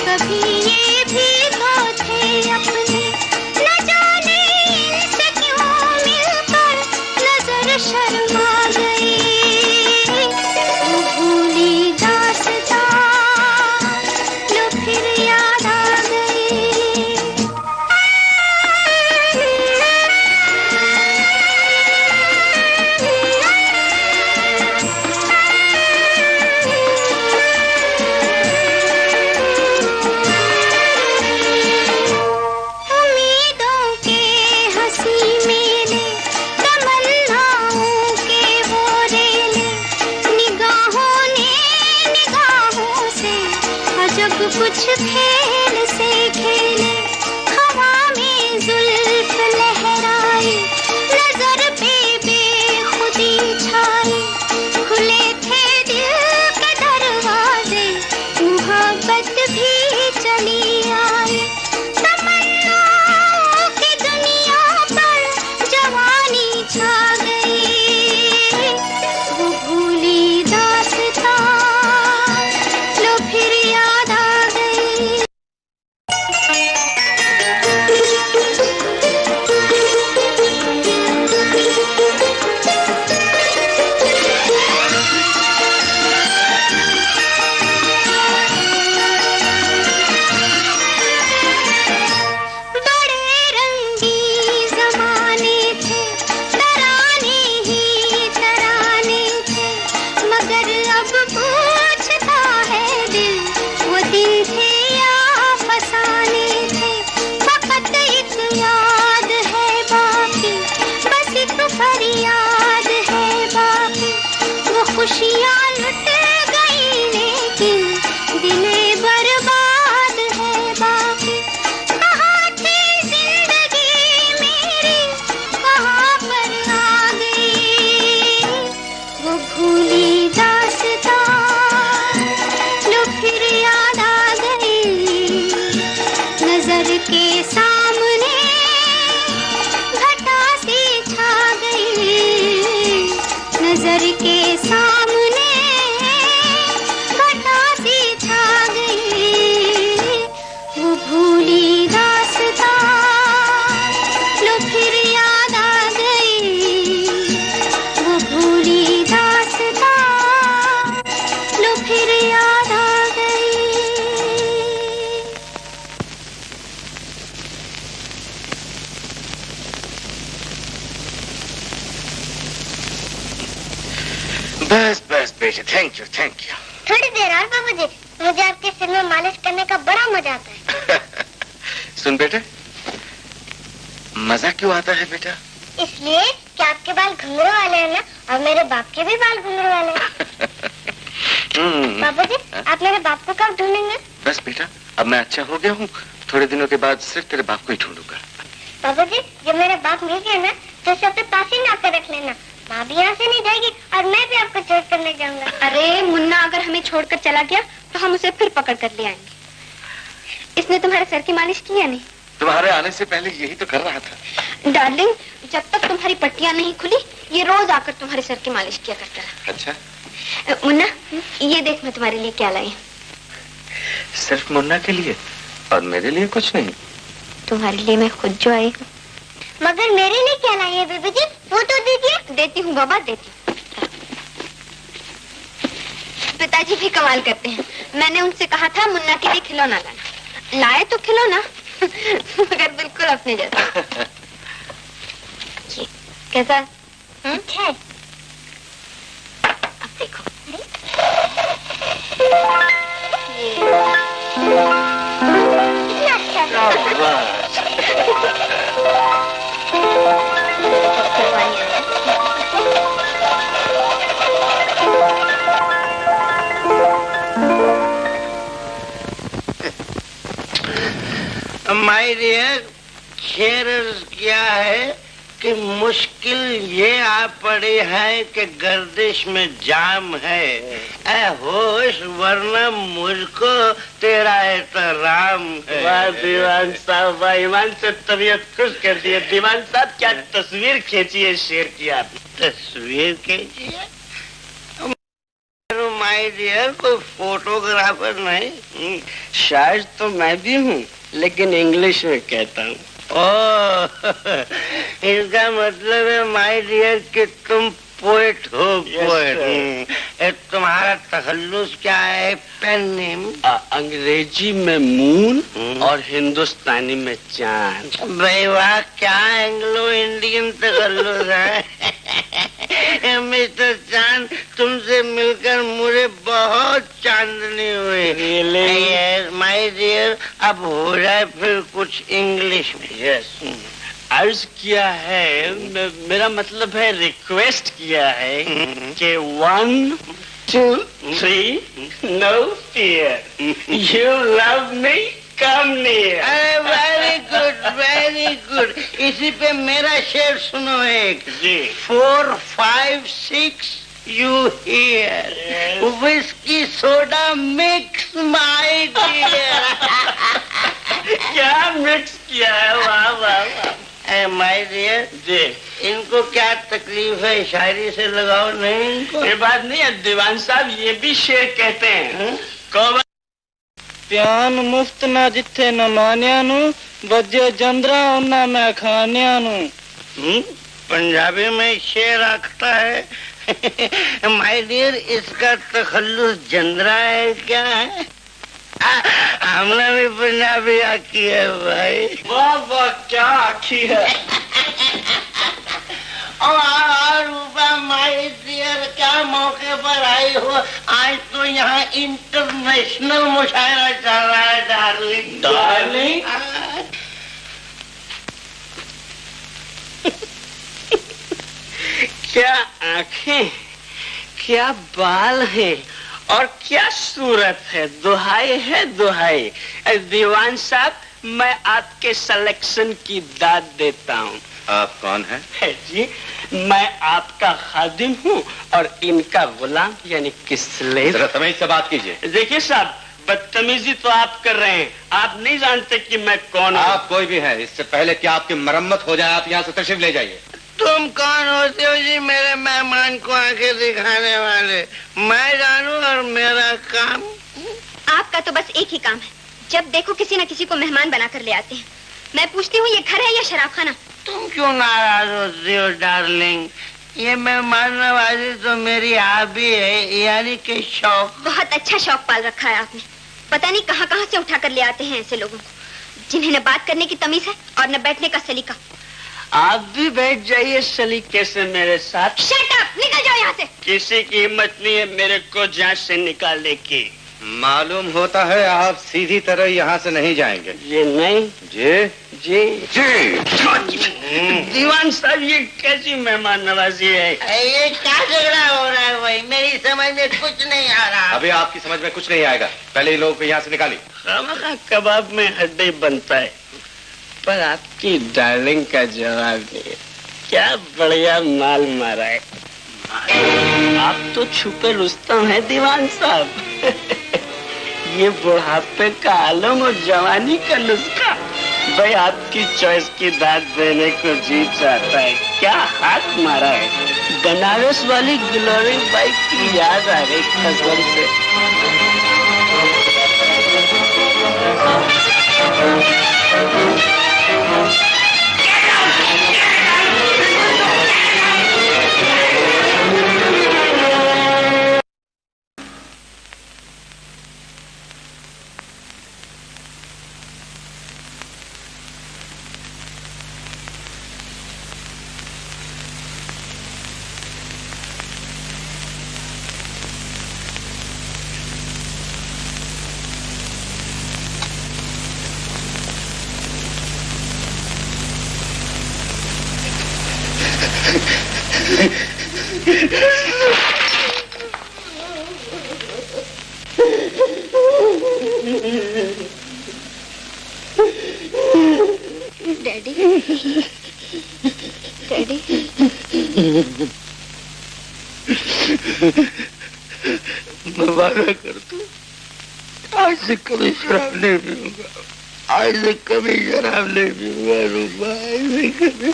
कभी ये भी तो थे अपने, न जाने इनसे क्यों मिलकर नजर शर्मा गई। वो भूली दास्तां लो फिर याद आ गई। उम्मीदों के हंसी मेले, तमन्नाओं के वो रेले, निगाहों ने निगाहों से अजब कुछ खेल से खेले। हवा में जुल्फ लहराई, नजर पे बेखुदी छाई, खुले थे दिल के दरवाजे, मोहब्बत भी चली आई। तमन्नाओं की दुनिया पर जवानी छा गई। वो भूली दास्तां लो फिर याद आ गई। बड़े रंगी जमाने थे, तराने ही तराने थे, मगर अब पूछता है दिल, वो दिन थे या फसाने थे। फकत एक याद है बाकी, बस एक फरियाद है बाकी। वो खुशियाँ लुट गई लेकिन दिले बर्बाद है बाकी। कहाँ थी जिंदगी मेरी, कहाँ पर आ गई। वो भूली दास्तां लो फिर याद आ गई। नजर के सामने घटा सी छा गई। नजर के सामने घटा सी छा गई। वो भूली दास्तां लो फिर याद आ गई। वो भूली दास्तां लो फिर याद आ गई। बस बस बेटे, थैंक यू थैंक यू। थोड़ी देर और बाबूजी, मुझे आपके सिर में मालिश करने का बड़ा मजा आता है। सुन बेटे, मजा क्यों आता है बेटा? इसलिए कि आपके बाल घुंघरू वाले हैं ना, और मेरे बाप के भी बाल घुंघरू वाले हैं। बाबूजी, आप मेरे बाप को कब ढूंढेंगे? बस बेटा, अब मैं अच्छा हो गया हूँ, थोड़े दिनों के बाद सिर्फ तेरे बाप को ही ढूंढूंगा। बाबूजी, जब मेरे बाप मिल गए ना, तो उसे अपने पास ही ला कर रख लेना। माँ भी यहाँ से नहीं जाएगी और मैं भी आपको छोड़ कर नहीं जाऊंगा। अरे मुन्ना, अगर हमें छोड़कर चला गया तो हम उसे फिर पकड़ कर ले आएंगे। इसने तुम्हारे सर की मालिश की या नहीं? तुम्हारे आने से पहले यही तो कर रहा था। डार्लिंग, जब तक तुम्हारी पट्टियां नहीं खुली, ये रोज आकर तुम्हारे सर की मालिश किया करता रहा। अच्छा मुन्ना, ये देख मैं तुम्हारे लिए क्या लाई। सिर्फ मुन्ना के लिए और मेरे लिए कुछ नहीं? तुम्हारे लिए मैं खुद जो आई हूँ। मगर मेरे लिए क्या लाई है बीबी जी? वो तो दीजिए। देती हूँ बाबा, देती हूँ। पिताजी भी कमाल करते हैं। मैंने उनसे कहा था मुन्ना के लिए खिलौना लाना, लाए तो खिलौना मगर बिल्कुल अपने जैसा। ये कैसा अच्छा है। अब देखो, कितना अच्छा माय डियर, खेर क्या है कि मुश्किल ये आ पड़ी है कि गर्दिश में जाम है। ऐ होश, वरना मुझको तेरा एहतराम है। वाह दीवान साहब, वाह, ईमान से तबीयत खुश कर दी है। दीवान साहब, क्या तस्वीर खींची है शेर की आपने। तस्वीर खींची है माय डियर, कोई फोटोग्राफर नहीं? शायद तो मैं भी हूँ, लेकिन इंग्लिश में कहता हूँ। ओह, इसका मतलब है माय डियर कि तुम पोएट हो। पोएट। तुम्हारा तखल्लुस क्या है? Pen name? अंग्रेजी में मून और हिंदुस्तानी में चांद। भाई वाह, क्या एंग्लो इंडियन तखल्लुस है। मिस्टर चांद, तुमसे मिलकर मुझे बहुत चांदनी हुई। माय डियर, अब हो जाए फिर कुछ इंग्लिश में। यस, अर्ज किया है, मेरा मतलब है रिक्वेस्ट किया है कि 1, 2, 3, no fear, you love me, come near. अरे वेरी गुड, वेरी गुड। इसी पे मेरा शेर सुनो एक। जी। 4, 5, 6 you hear, whiskey soda mix my dear। क्या मिक्स किया है? वाह वाह वाह। माय डियर जी, इनको क्या तकलीफ है? शायरी से लगाओ नहीं इनको। ये बात नहीं है दीवान साहब, ये भी शेर कहते हैं। कौवा प्यान मुफ्त ना जिथे न मानिया नु, बजे जंदरा उन्ना मैं खानिया नु। पंजाबी में शेर आखता है। माय डियर, इसका तखल्लुस जंदरा है क्या है? हमने भी पंजाबी आखी है भाई। वाह वाह, क्या आखी है। और रूपा माय डियर, क्या मौके पर आई हो? आज तो यहाँ इंटरनेशनल मुशायरा चल रहा है डार्लिंग। डार्लिंग? क्या आंखें, क्या बाल है और क्या सूरत है। दुहाई है दुहाई। दीवान साहब, मैं आपके सिलेक्शन की दाद देता हूँ। आप कौन हैं? है जी, मैं आपका खादिम हूँ और इनका गुलाम यानी किसले। जरा तमीज से बात कीजिए। देखिए साहब, बदतमीजी तो आप कर रहे हैं। आप नहीं जानते कि मैं कौन हूँ। आप कोई भी हैं, इससे पहले कि आपकी मरम्मत हो जाए आप यहाँ से तशरीफ ले जाइए। तुम कौन होते हो जी मेरे मेहमान को आंखें दिखाने वाले? मैं जानू और मेरा काम। आपका तो बस एक ही काम है, जब देखो किसी न किसी को मेहमान बना कर ले आते हैं। मैं पूछती हूँ, ये घर है या शराब खाना? तुम क्यों नाराज होती हो डार्लिंग? ये मेहमान नवाजी तो मेरी हॉबी है, यानी कि शौक। बहुत अच्छा शौक पाल रखा है आपने। पता नहीं कहाँ कहाँ से उठा कर ले आते हैं ऐसे लोगों को, जिन्हें न बात करने की तमीज है और न बैठने का सलीका। आप भी बैठ जाइए सलीके से मेरे साथ। शट अप, निकल जाओ यहाँ से। किसी की हिम्मत नहीं है मेरे को जांच से निकालने की। मालूम होता है आप सीधी तरह यहाँ से नहीं जाएंगे। ये नहीं जी जी जी। दीवान साहब, ये कैसी मेहमान नवाजी है? ये क्या झगड़ा हो रहा है भाई? मेरी समझ में कुछ नहीं आ रहा। अभी आपकी समझ में कुछ नहीं आएगा। पहले इन लोगों को यहाँ से निकालिए। खामखा कबाब में हड्डी बनता है, पर आपकी डार्लिंग का जवाब नहीं। क्या बढ़िया माल मारा है। आप तो छुपे रुस्तम है दीवान साहब। ये बुढ़ापे का आलम और जवानी का नुस्खा, भाई आपकी चॉइस की दाद देने को जी चाहता है। क्या हाथ मारा है। बनारस वाली ग्लोरी बाइक की याद आ गई कसम से। डैडी, डैडी, मुबारक कर तू। आज से कभी शराब नहीं पीऊंगा। आज से कभी शराब नहीं पीऊंगा रूपा। आज से कभी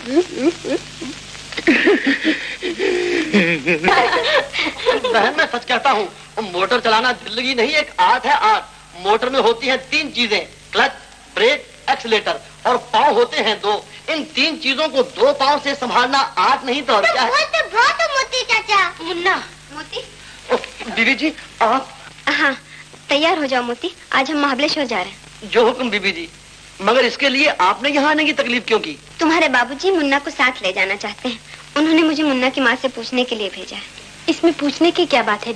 बहन मैं सच कहता हूँ, मोटर चलाना जिंदगी नहीं एक आर्ट है, आर्ट। मोटर में होती हैं 3 चीजें, क्लच, ब्रेक, एक्सीलेटर, और पाँव होते हैं 2। इन 3 चीजों को 2 पाँव से संभालना आर्ट नहीं तो और क्या है? बहुत मोती चाचा। मुन्ना, मोती। बीबी जी आप? हाँ, तैयार हो जाओ मोती, आज हम महाबलेश्वर जा रहे हैं। जो हुक्म बीबी जी, मगर इसके लिए आपने यहाँ आने की तकलीफ क्यों की? तुम्हारे बाबूजी मुन्ना को साथ ले जाना चाहते हैं। उन्होंने मुझे मुन्ना की माँ से पूछने के लिए भेजा है। इसमें पूछने की क्या बात है?